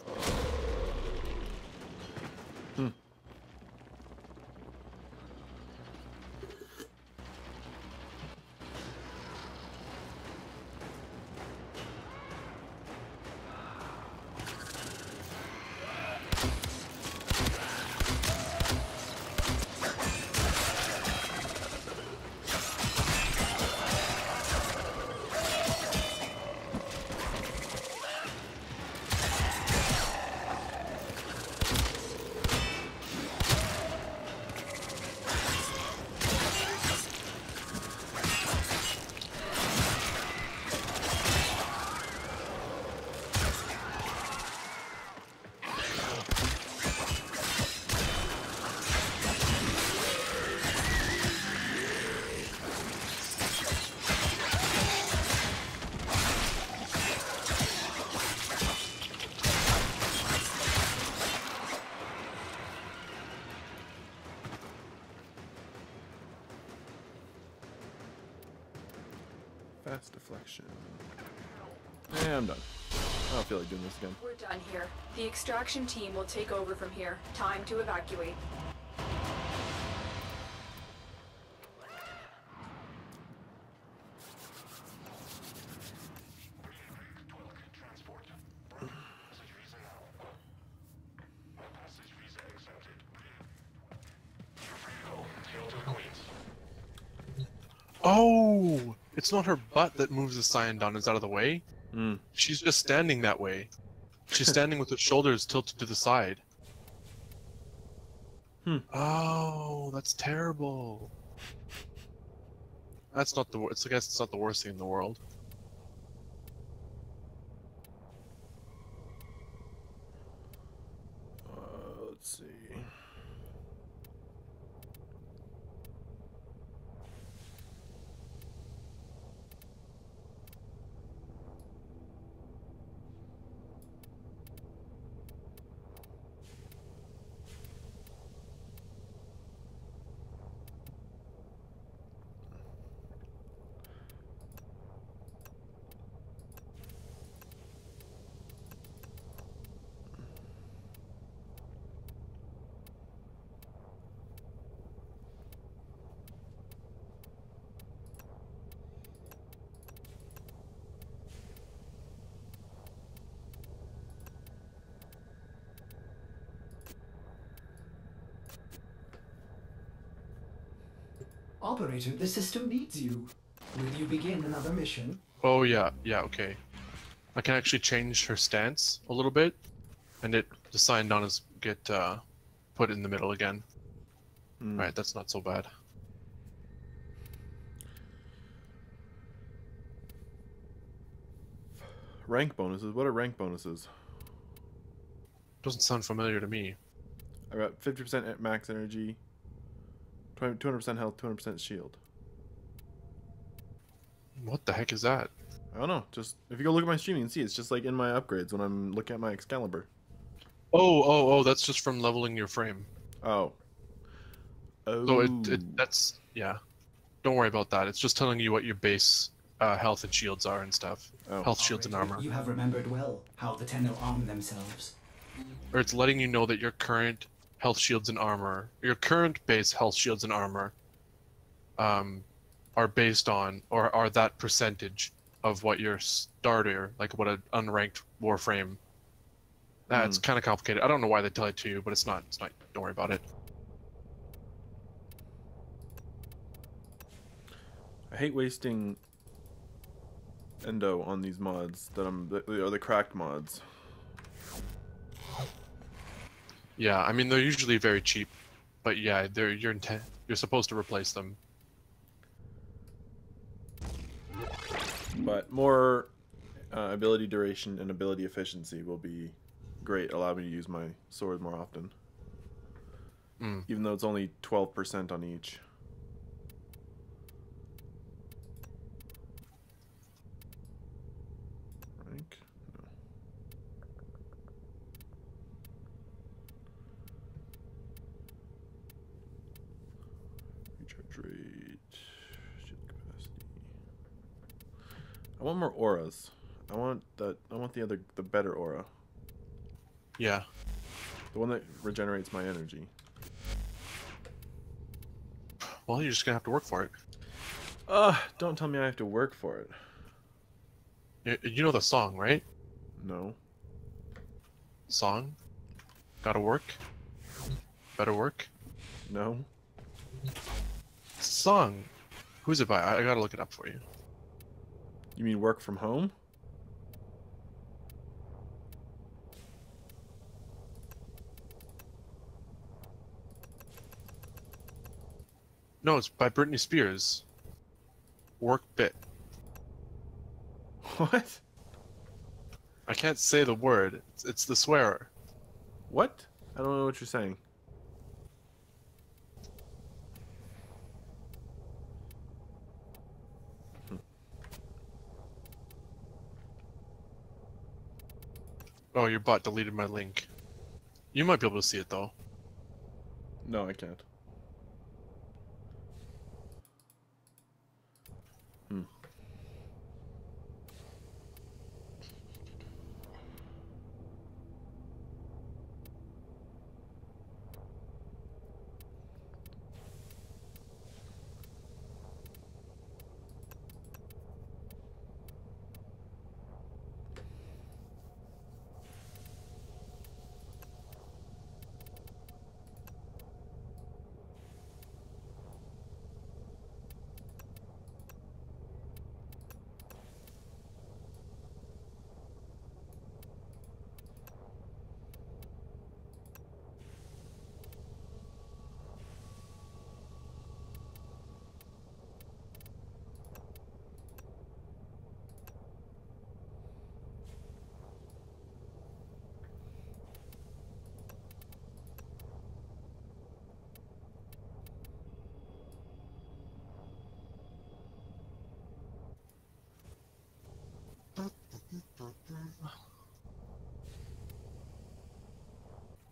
Fast deflection. Yeah, I'm done. I don't feel like doing this again. We're done here. The extraction team will take over from here. Time to evacuate. Oh! It's not her butt that moves the Cyanodon out of the way. Mm. She's just standing that way. She's standing with her shoulders tilted to the side. Oh, that's terrible. That's not the. I guess it's not the worst thing in the world. Let's see. Operator, the system needs you. Will you begin another mission? Oh yeah, okay. I can actually change her stance a little bit, and the Cyanodon get put in the middle again. Alright, that's not so bad. Rank bonuses. What are rank bonuses? Doesn't sound familiar to me. I got 50% max energy, 200% health, 200% shield. What the heck is that? I don't know. Just if you go look at my stream, you can see it's just like in my upgrades when I'm looking at my Excalibur. Oh, that's just from leveling your frame. Oh. So that's, yeah. Don't worry about that. It's just telling you what your base health and shields are and stuff. Oh. Health, shields, and Operator, armor. You have remembered well how the Tenno arm themselves. Or it's letting you know that your current health, shields, and armor, your current base health, shields, and armor, are based on, or are that percentage of what your starter, like what an unranked Warframe. That's kind of complicated. I don't know why they tell it to you, but it's not. Don't worry about it. I hate wasting endo on these mods that are the cracked mods. Yeah, I mean they're usually very cheap, but yeah, you're supposed to replace them. But more ability duration and ability efficiency will be great. Allow me to use my sword more often. Even though it's only 12% on each. Rank? No. Recharge rate. Shield capacity. I want more auras. I want the better aura. Yeah. The one that regenerates my energy. Well, you're just gonna have to work for it. Don't tell me I have to work for it. You know the song, right? No. Song? Gotta work? Better work? No. It's a song. Who's it by? I gotta look it up for you. You mean work from home? No, it's by Britney Spears. Work bit. What? I can't say the word. It's the swearer. What? I don't know what you're saying. Oh, your bot deleted my link. You might be able to see it though. No, I can't.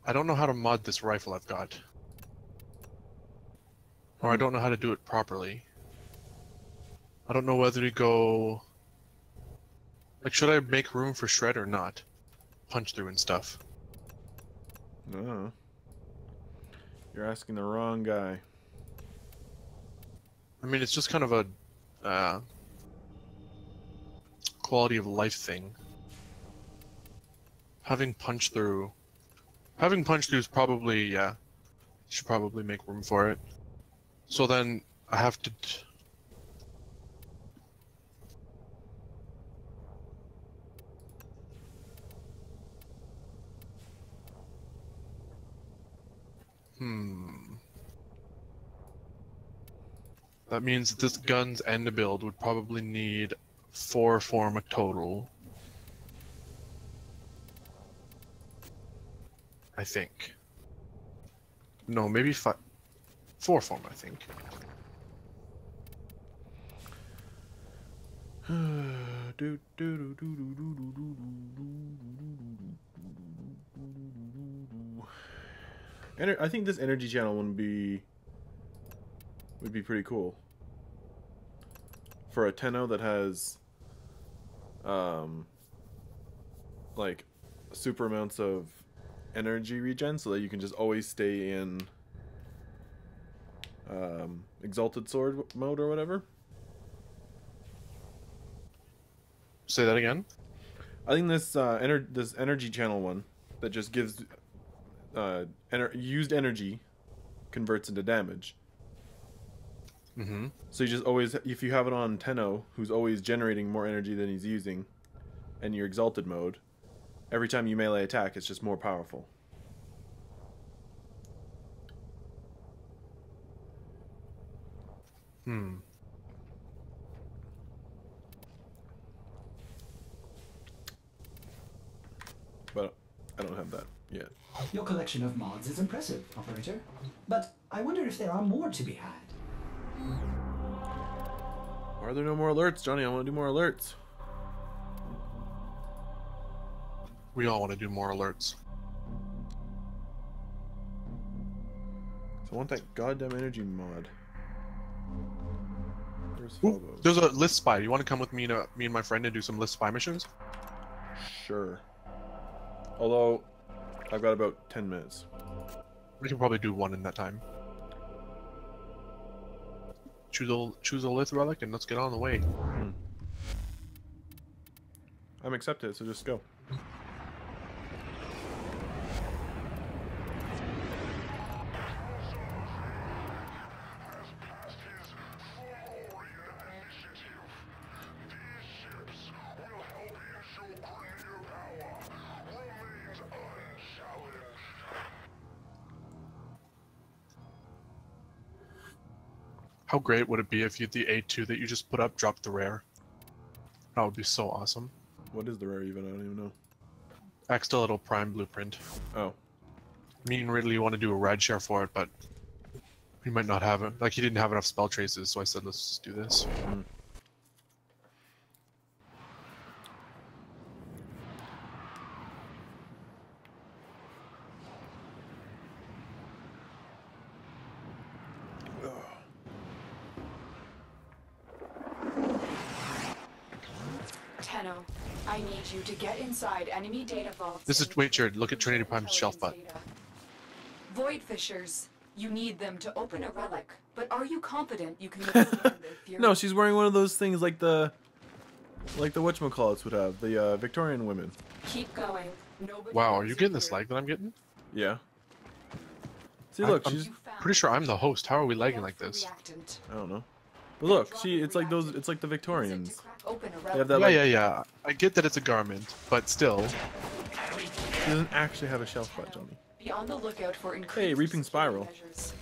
I don't know how to mod this rifle I've got. Or I don't know how to do it properly. I don't know whether to go... Like, should I make room for shred or not? Punch through and stuff. No. You're asking the wrong guy. I mean, it's just kind of a quality of life thing. Having punch through is probably, yeah, should probably make room for it. So then I have to. That means this gun's end build would probably need 4 form a total. I think. No, maybe 4 form, I think. I think this energy channel would be pretty cool for a Tenno that has like super amounts of energy regen, so that you can just always stay in exalted sword mode or whatever. Say that again. I think this this energy channel one that just gives used energy converts into damage. Mm-hmm. So you just always, if you have it on Tenno, who's always generating more energy than he's using, and your exalted mode, every time you melee attack, it's just more powerful. But I don't have that yet. Your collection of mods is impressive, Operator. But I wonder if there are more to be had. Why are there no more alerts, Johnny? I want to do more alerts. We all want to do more alerts. So I want that goddamn energy mod. Where's Ooh, Phobo? there's a list spy. You want to come with me and my friend and do some list spy missions? Sure. Although, I've got about 10 minutes. We can probably do one in that time. Choose a list relic and let's get on the way. I'm accepted, so just go. How great would it be if the A2 that you just put up dropped the rare? That would be so awesome. What is the rare even? I don't even know. Axolotl Prime Blueprint. Oh. Me and Ridley want to do a rad share for it, but he might not have it. Like, he didn't have enough spell traces, so I said, let's just do this. Tenno, I need you to get inside enemy data vaults. This is, wait, Jared, look at Trinity Prime's shelf butt. Void fissures. You need them to open a relic, but are you confident you can withstand their fury? No, she's wearing one of those things like the whatchamacallits would have, the Victorian women. Keep going. Nobody Wow, are knows you getting you're this lag that I'm getting? Yeah. See, look, I'm she's. pretty sure I'm the host. How are we lagging like the this? reactant. I don't know. But look, it's like those. It's like the Victorians. Use it to crack open a They relic. have that. Yeah, Like, yeah, yeah. I get that it's a garment, but still. She doesn't actually have a shelf butt, Johnny. Be on the lookout for increased Hey, Reaping security Spiral. measures.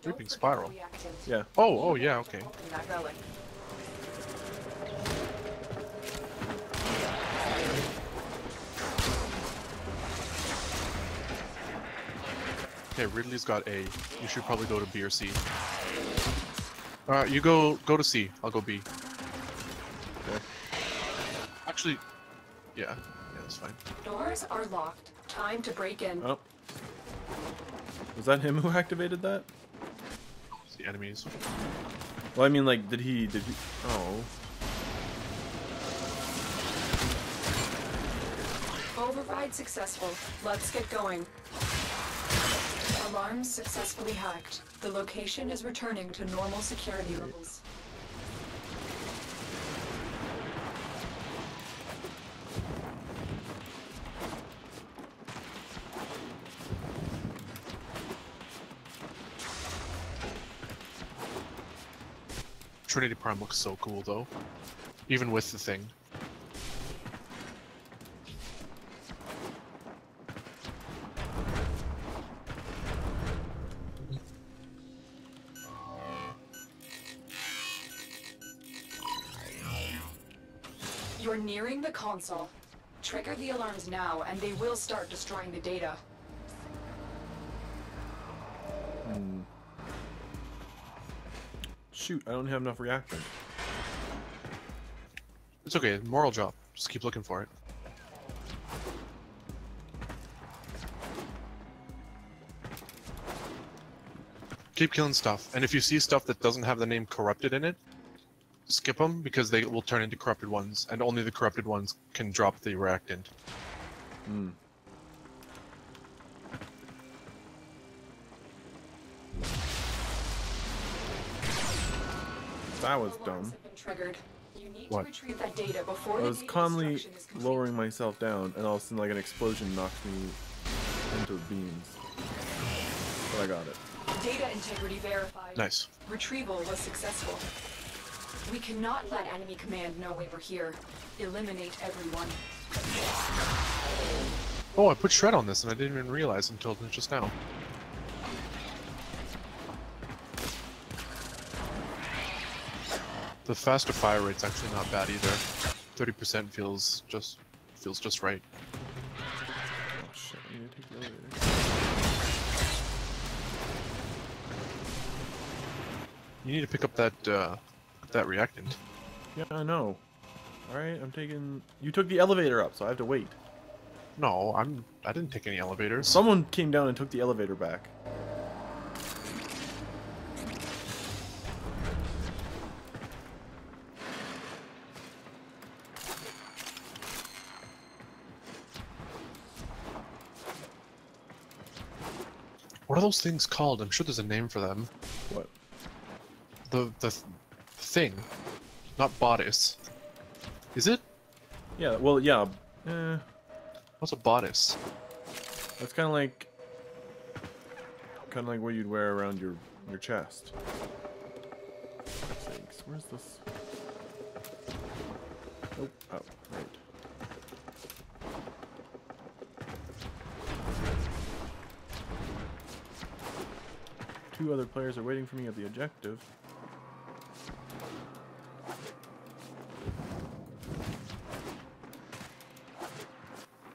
Reaping Don't Spiral. forget the reactant. Yeah. Oh, yeah, okay. Open that relic. Okay, Ridley's got A. You should probably go to B or C. Alright, you go to C. I'll go B. Okay. Actually, yeah, that's fine. Doors are locked. Time to break in. Oh. Was that him who activated that? The enemies. Well, I mean, like, did he... Oh. Override successful. Let's get going. Alarms successfully hacked. The location is returning to normal security levels. Trinity Prime looks so cool though, even with the thing. You're nearing the console. Trigger the alarms now, and they will start destroying the data. Shoot, I don't have enough reactant. It's okay, moral drop. Just keep looking for it. Keep killing stuff, and if you see stuff that doesn't have the name corrupted in it, skip them because they will turn into corrupted ones, and only the corrupted ones can drop the reactant. Hmm. That was dumb. Triggered. You need What? to retrieve that data before I the was data calmly destruction is complete. lowering myself down, and all of a sudden, like, an explosion knocked me into beams. But I got it. Data integrity verified. Nice. Retrieval was successful. We cannot let enemy command know we were here. Eliminate everyone. Oh, I put shred on this and I didn't even realize until just now. The faster fire rate's actually not bad either. 30% feels just right. Oh shit, I need to take the elevator. You need to pick up that reactant. Yeah, I know. Alright, I'm taking... You took the elevator up, so I have to wait. No, I didn't take any elevators. Someone came down and took the elevator back. What are those things called? I'm sure there's a name for them. What? The thing, not bodice. Is it? Yeah, well, yeah. What's a bodice? That's kind of like what you'd wear around your chest. Sakes, where's this? Nope. Oh, right. Two other players are waiting for me at the objective.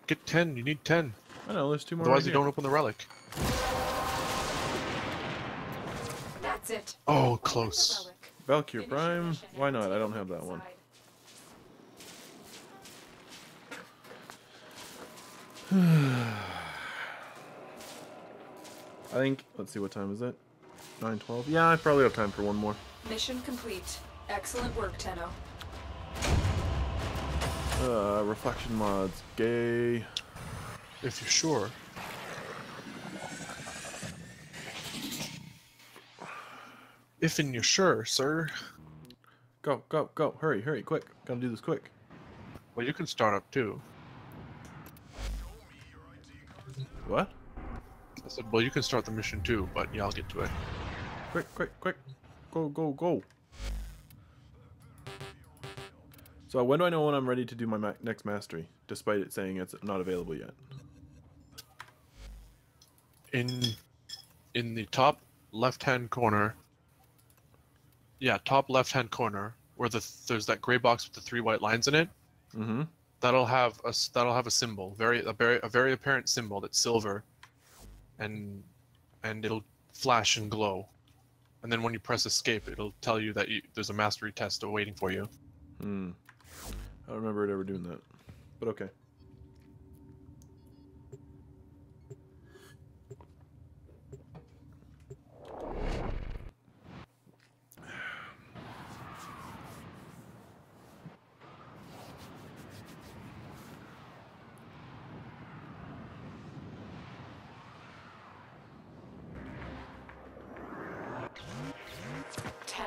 Get 10. You need 10. I know, there's two more. Otherwise, right you here. don't open the relic. That's it. Oh, close. Valkyrie Prime? Why not? I don't have that one. I think, let's see, what time is it? 9:12? Yeah, I probably have time for one more. Mission complete. Excellent work, Tenno. Reflection mods. Gay. If you're sure. If and you're sure, sir. Go, go, go. Hurry, hurry, quick. Gotta do this quick. Well, you can start up too. What? I said, well, you can start the mission too, but yeah, I'll get to it. Quick, quick, quick. Go, go, go. So when do I know when I'm ready to do my next mastery, despite it saying it's not available yet? In the top left-hand corner. Yeah, top left-hand corner, where there's that gray box with the 3 white lines in it. Mm-hmm. That'll have a symbol, a very apparent symbol that's silver, and it'll flash and glow. And then when you press escape, it'll tell you that there's a mastery test waiting for you. Hmm. I don't remember it ever doing that, but okay.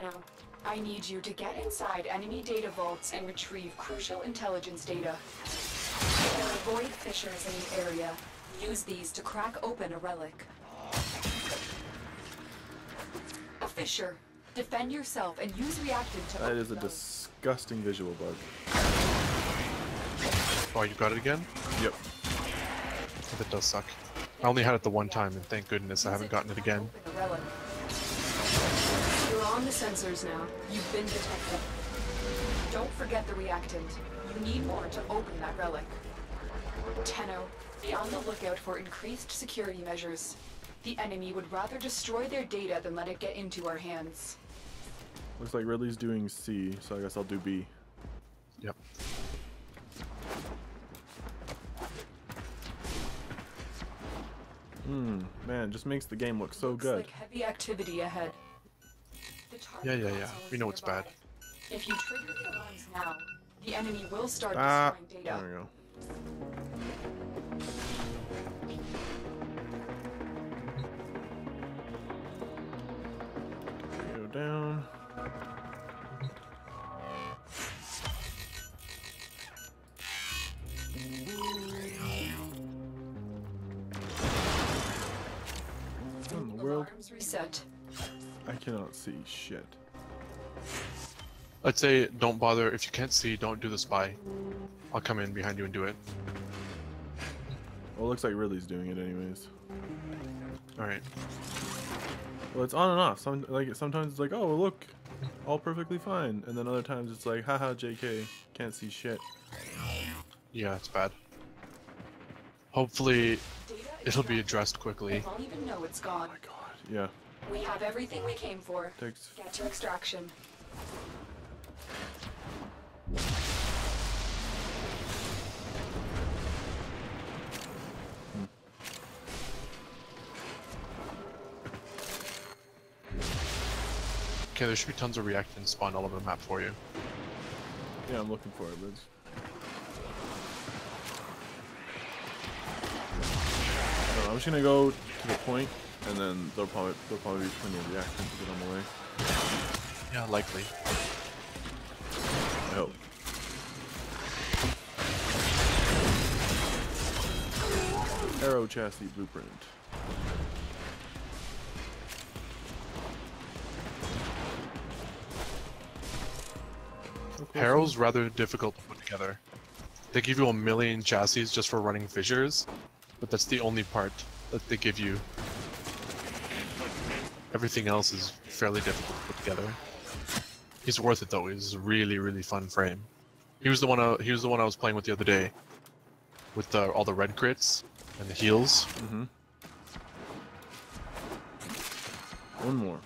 Tenno, I need you to get inside enemy data vaults and retrieve crucial intelligence data. There are void fissures in the area. Use these to crack open a relic. A fissure. Defend yourself and use reactant to That open is a those. disgusting visual bug. Oh, you got it again? Yep. That does suck. I only had it the one time, and thank goodness I haven't gotten it again. Open a relic. You're on the sensors now. You've been detected. Don't forget the reactant. You need more to open that relic. Tenno, be on the lookout for increased security measures. The enemy would rather destroy their data than let it get into our hands. Looks like Ridley's doing C, so I guess I'll do B. Yep. Man, just makes the game look so Looks good. like heavy activity ahead. The target Yeah. console We is know it's bad. nearby. If you trigger the alarms now, the enemy will start Ah, destroying there data. we go. Go down. What in the world? Alarms reset. I cannot see shit. I'd say don't bother. If you can't see, don't do the spy. I'll come in behind you and do it. Well, it looks like Ridley's doing it anyways. Alright. Well, it's on and off. Sometimes it's like, oh look, all perfectly fine, and then other times it's like, haha, JK, can't see shit. Yeah, it's bad. Hopefully, Data it'll be extracted. addressed quickly. I won't even know it's gone. Oh my god. Yeah. We have everything we came for. Takes. Get to extraction. Okay, there should be tons of reactants spawned all over the map for you. Yeah, I'm looking for it, Liz. I'm just gonna go to the point, and then there'll probably be plenty of reactions to get on the way. Yeah, likely. I hope. Arrow chassis blueprint. Okay, Harrow's rather difficult to put together. They give you a million chassis just for running fissures, but that's the only part that they give you. Everything else is fairly difficult to put together. He's worth it though. He's a really, really fun frame. He was the one I was playing with the other day, with all the red crits and the heals. Mm-hmm. One more.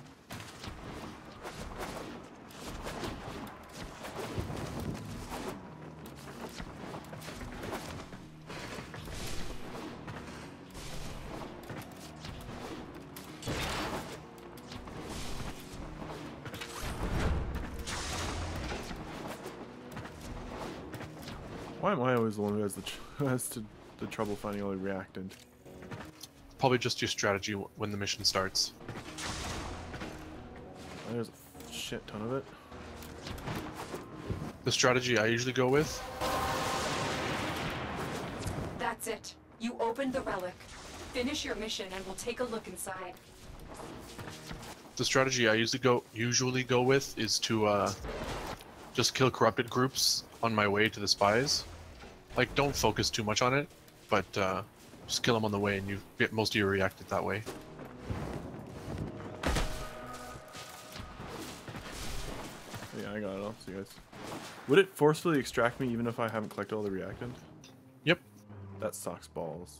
Why am I always the one who has the trouble finding all the reactant? Probably just your strategy when the mission starts. There's a shit ton of it. The strategy I usually go with, That's it. You opened the relic. Finish your mission and we'll take a look inside. usually go with is to just kill corrupted groups on my way to the spies. Like, don't focus too much on it, but just kill them on the way and you get most of your reacted that way. Yeah, I got it. I'll see you guys. Would it forcefully extract me even if I haven't collected all the reactant? Yep, That sucks balls.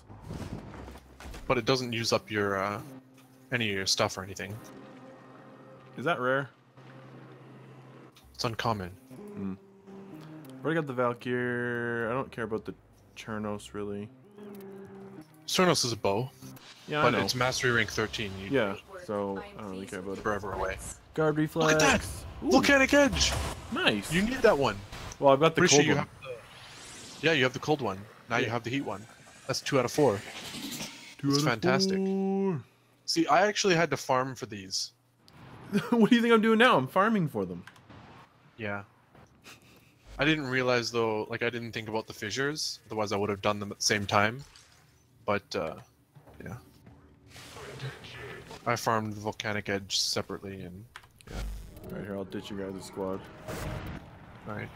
but it doesn't use up your any of your stuff or anything. Is that rare? It's uncommon. Already got the Valkyr. I don't care about the Chernos really. Cernos is a bow, Yeah, but I know. it's mastery rank 13. You Yeah, so I don't really care about it. forever away. Guard reflex. Look at that! Ooh, Volcanic Edge! nice. You need that one. Well, I've got the Pretty cold sure you one. have yeah, you have the cold one. Now you have the heat one. That's 2 out of 4. Two It's out of fantastic. 4. See, I actually had to farm for these. What do you think I'm doing now? I'm farming for them. Yeah. I didn't realize though, like I didn't think about the fissures. Otherwise, I would have done them at the same time. But yeah, I farmed the volcanic edge separately, and yeah. All right, here I'll ditch you guys a squad. All right.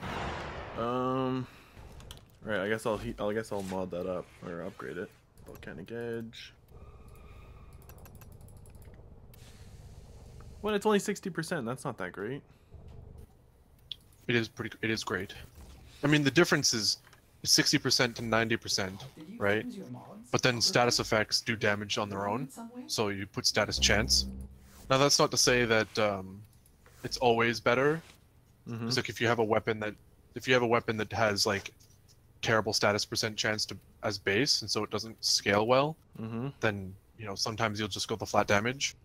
Right, I guess I'll mod that up or upgrade it. Volcanic edge. Well, it's only 60%. That's not that great. It is great. I mean, the difference is 60% to 90%, right? But then status effects do damage on their own, so you put status chance. Now that's not to say that it's always better. It's like if you have a weapon that has like terrible status percent chance to as base, and so it doesn't scale well, then you know sometimes you'll just go the flat damage.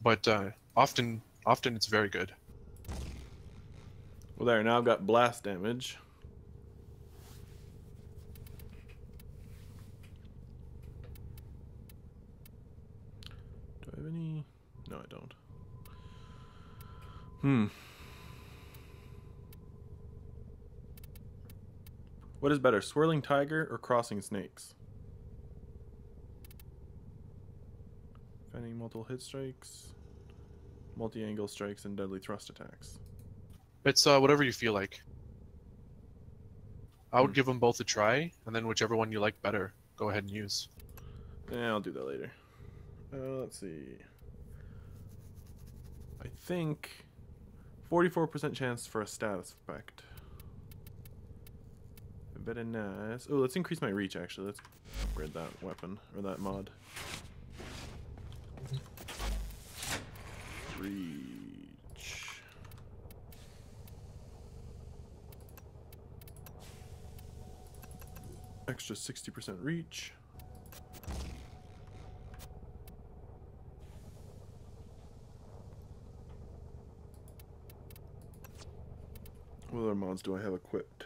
But often it's very good. Well, there, now I've got blast damage. Do I have any? No, I don't. What is better, swirling tiger or crossing snakes? Finding multiple hit strikes, multi-angle strikes, and deadly thrust attacks. It's whatever you feel like. I would give them both a try, and then whichever one you like better, go ahead and use. Yeah, I'll do that later. Let's see. I think 44% chance for a status effect. Very nice. Oh, let's increase my reach actually. Let's upgrade that weapon or that mod. Reach. Extra 60% reach. What other mods do I have equipped?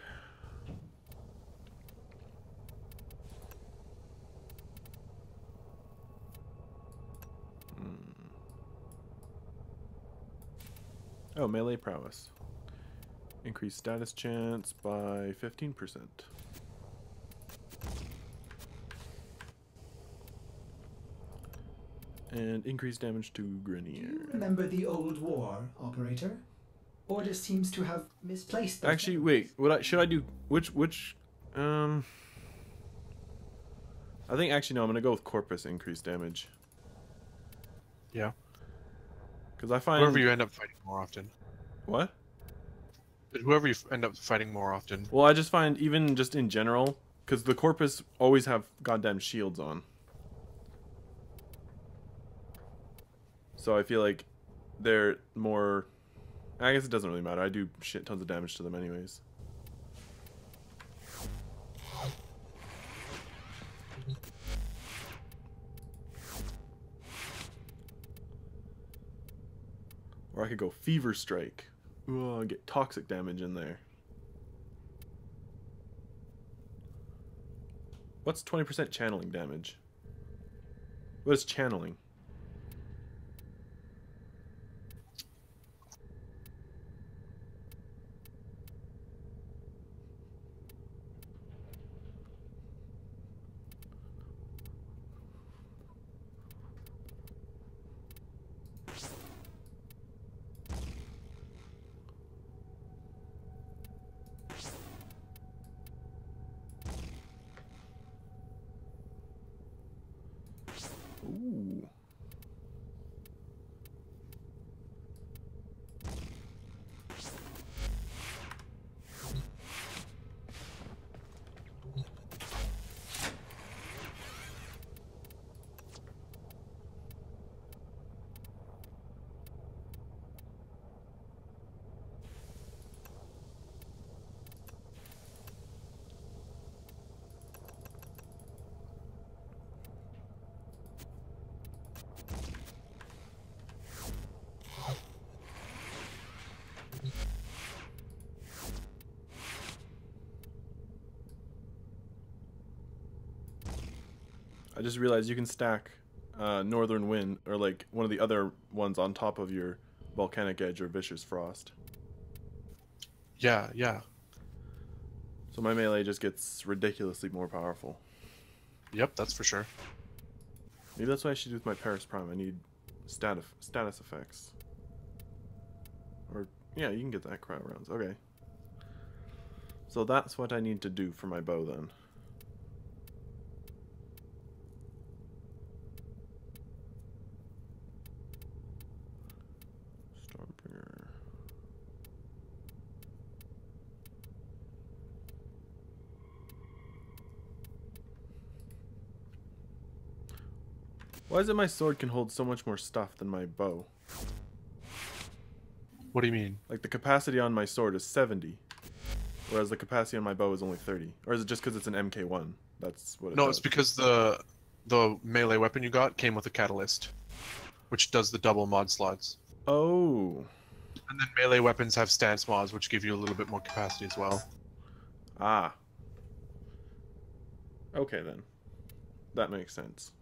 Oh, melee prowess. Increase status chance by 15%. And increase damage to Grenier. Remember the old war, Operator? Order seems to have misplaced them. Actually, wait. Should I do which I think actually no, I'm gonna go with Corpus increased damage. Yeah. Because I find Whoever you end up fighting more often. What? Whoever you end up fighting more often. Well, I just find even just in general, because the Corpus always have goddamn shields on. So I feel like they're more. I guess it doesn't really matter. I do shit tons of damage to them anyways. Or I could go Fever Strike. Ooh, get toxic damage in there. What's 20% channeling damage? What is channeling? Ooh. I just realized you can stack Northern Wind or like one of the other ones on top of your Volcanic Edge or Vicious Frost. Yeah, yeah. So my melee just gets ridiculously more powerful. Yep, that's for sure. Maybe that's what I should do with my Paris Prime. I need status effects. Or, yeah, you can get that crowd rounds. Okay. So that's what I need to do for my bow then. Stormbringer. Why is it my sword can hold so much more stuff than my bow? What do you mean? Like the capacity on my sword is 70, whereas the capacity on my bow is only 30. Or is it just because it's an MK1? That's what it No, does. it's because the melee weapon you got came with a catalyst, which does the double mod slots. Oh. And then melee weapons have stance mods, which give you a little bit more capacity as well. Ah. Okay then. That makes sense.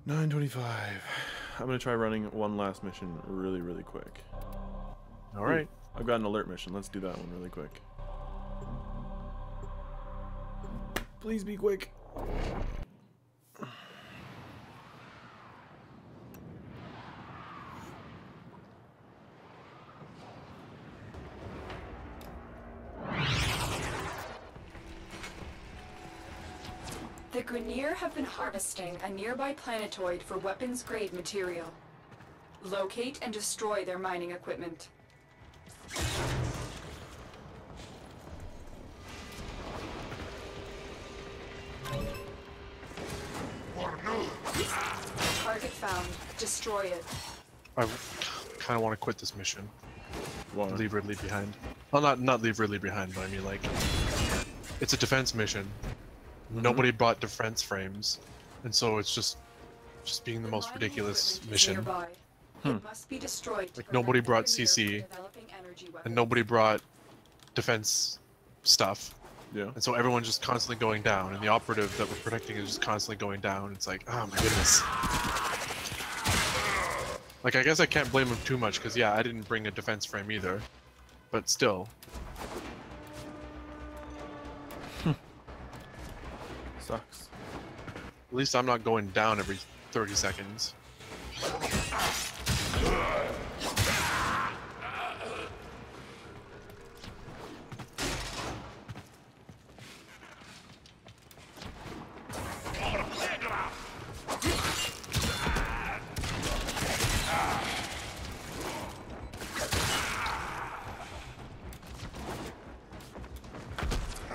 $9.25. I'm gonna try running one last mission really quick. Alright. I've got an alert mission. Let's do that one really quick. Please be quick. The Grenier have been harvesting a nearby planetoid for weapons-grade material. Locate and destroy their mining equipment. Target found. Destroy it. I kind of want to quit this mission. Why? Leave Ridley behind. Well, not leave Ridley behind, but I mean, like, it's a defense mission. Nobody bought defense frames, and so it's just being the most ridiculous mission. It must be destroyed to Like, nobody prevent brought the Grenier CC, from developing energy weapons. and nobody brought defense stuff. Yeah. And so everyone's just constantly going down, and the operative that we're protecting is just constantly going down. It's like, oh my goodness. Like, I guess I can't blame him too much, because yeah, I didn't bring a defense frame either. But still. Sucks. At least I'm not going down every 30 seconds.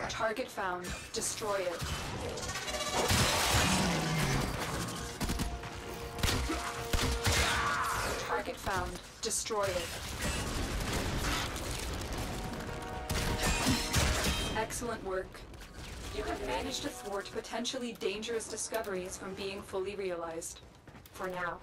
Target found. Destroy it. Target found. Destroy it. Excellent work. You have managed to thwart potentially dangerous discoveries from being fully realized. For now.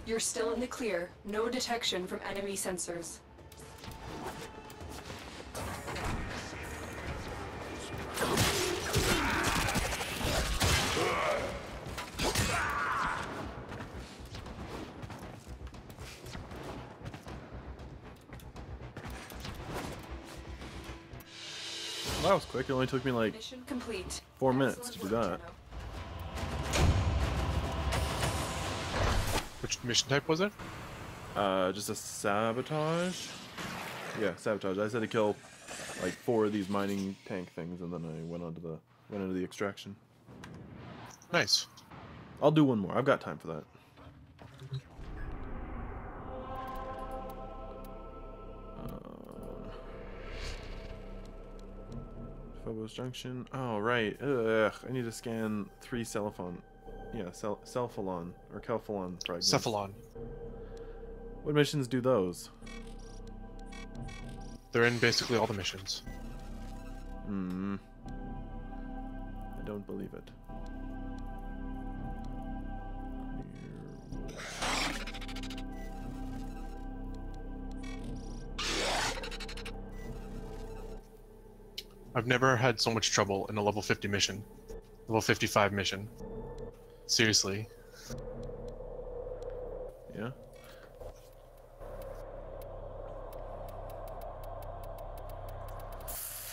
You're still in the clear. No detection from enemy sensors. That was quick. It only took me like Mission complete. 4 minutes to Excellent do work, that. Tenno. Which mission type was it? Just a sabotage. Yeah, sabotage. I just had to kill like 4 of these mining tank things, and then I went into the extraction. Nice. I'll do one more. I've got time for that. Phobos Junction. Oh right. Ugh. I need to scan 3 Cephalon. Yeah, Cephalon or Kelphalon fragments. Cephalon. What missions do those? They're in basically all the missions. Hmm. I don't believe it. I've never had so much trouble in a level 50 mission. Level 55 mission. Seriously. Yeah.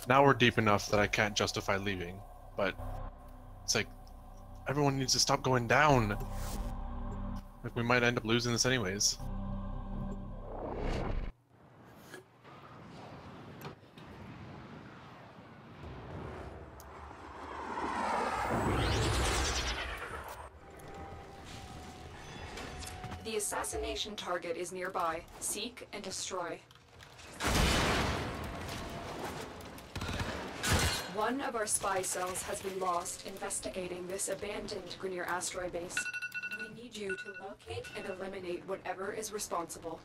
Now we're deep enough that I can't justify leaving, but it's like everyone needs to stop going down. Like we might end up losing this anyways. The assassination target is nearby. Seek and destroy. One of our spy cells has been lost investigating this abandoned Grenier asteroid base. We need you to locate and eliminate whatever is responsible.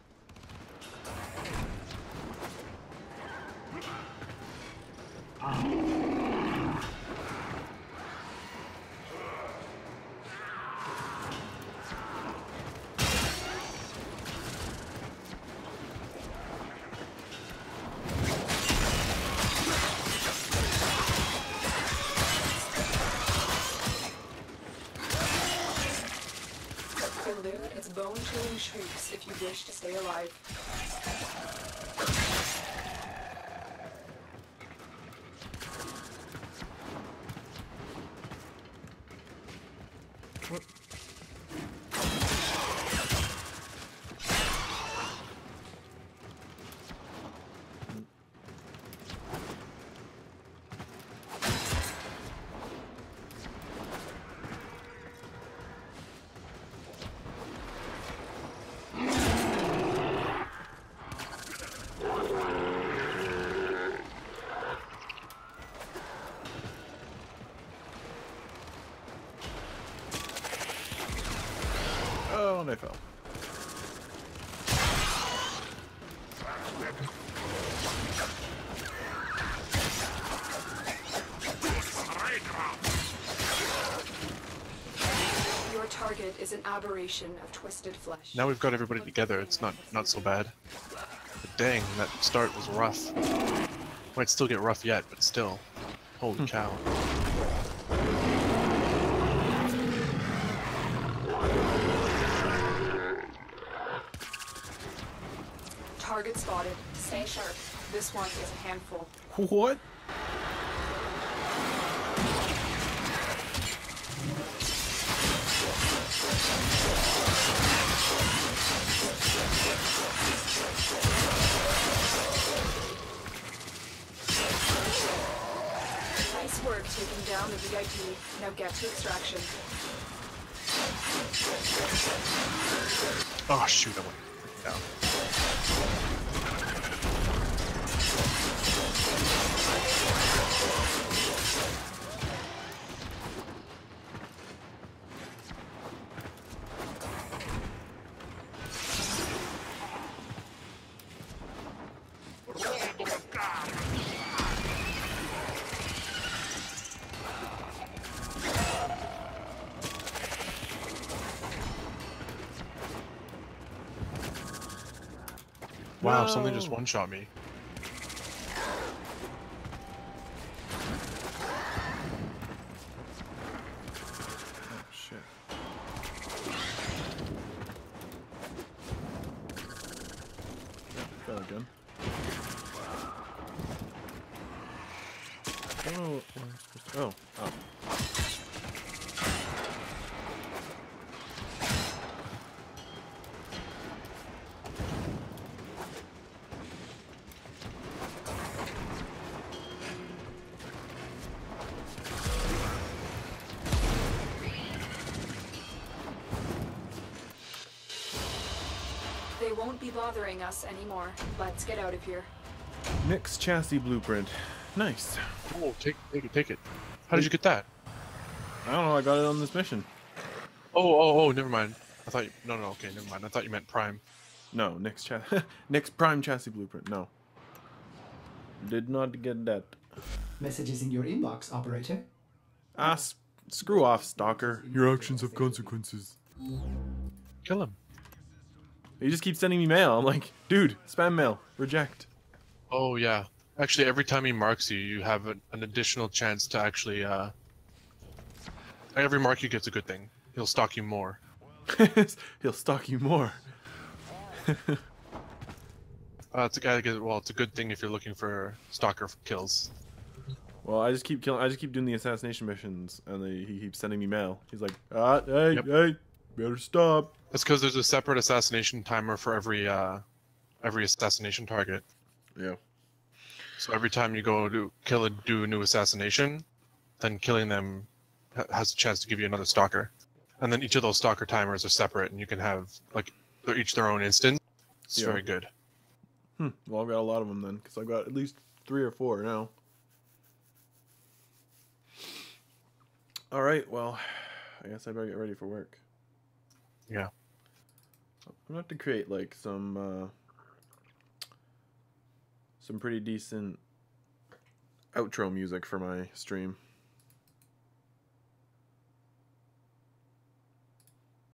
Elude its bone-chilling shrieks if you wish to stay alive. What? Oh, and I fell. Your target is an aberration of twisted flesh. Now we've got everybody together, it's not so bad. But dang, that start was rough. Might still get rough yet, but still. Holy cow. Target spotted. Stay sharp. This one is a handful. What? Nice work taking down the VIP. Now get to extraction. Oh shoot, I went down. Wow, something just one-shot me. Oh shit. Yeah, got a gun. don't know where I'm supposed to... Oh. They won't be bothering us anymore. Let's get out of here. Nick's chassis blueprint. Nice. Oh, take it. How did you get that? I don't know, I got it on this mission. Oh, never mind. I thought no, okay, never mind. I thought you meant Prime. No, Nick's prime chassis blueprint. No. Did not get that. Messages in your inbox, operator. Ah, screw off, stalker. Your actions have consequences. Kill him. He just keeps sending me mail. I'm like, dude, spam mail. Reject. Oh yeah. Actually, every time he marks you, you have an additional chance to actually. Every mark you get's a good thing. He'll stalk you more. He'll stalk you more. It's a good thing if you're looking for stalker kills. Well, I just keep doing the assassination missions, and he keeps sending me mail. He's like, hey, better stop. That's because there's a separate assassination timer for every assassination target. Yeah. So every time you go to do a new assassination, then killing them has a chance to give you another stalker. And then each of those stalker timers are separate, and you can have like they're each their own instance. It's very good. Well, I've got a lot of them then, because I've got at least 3 or 4 now. All right, well, I guess I better get ready for work. Yeah. I'm gonna have to create like some pretty decent outro music for my stream.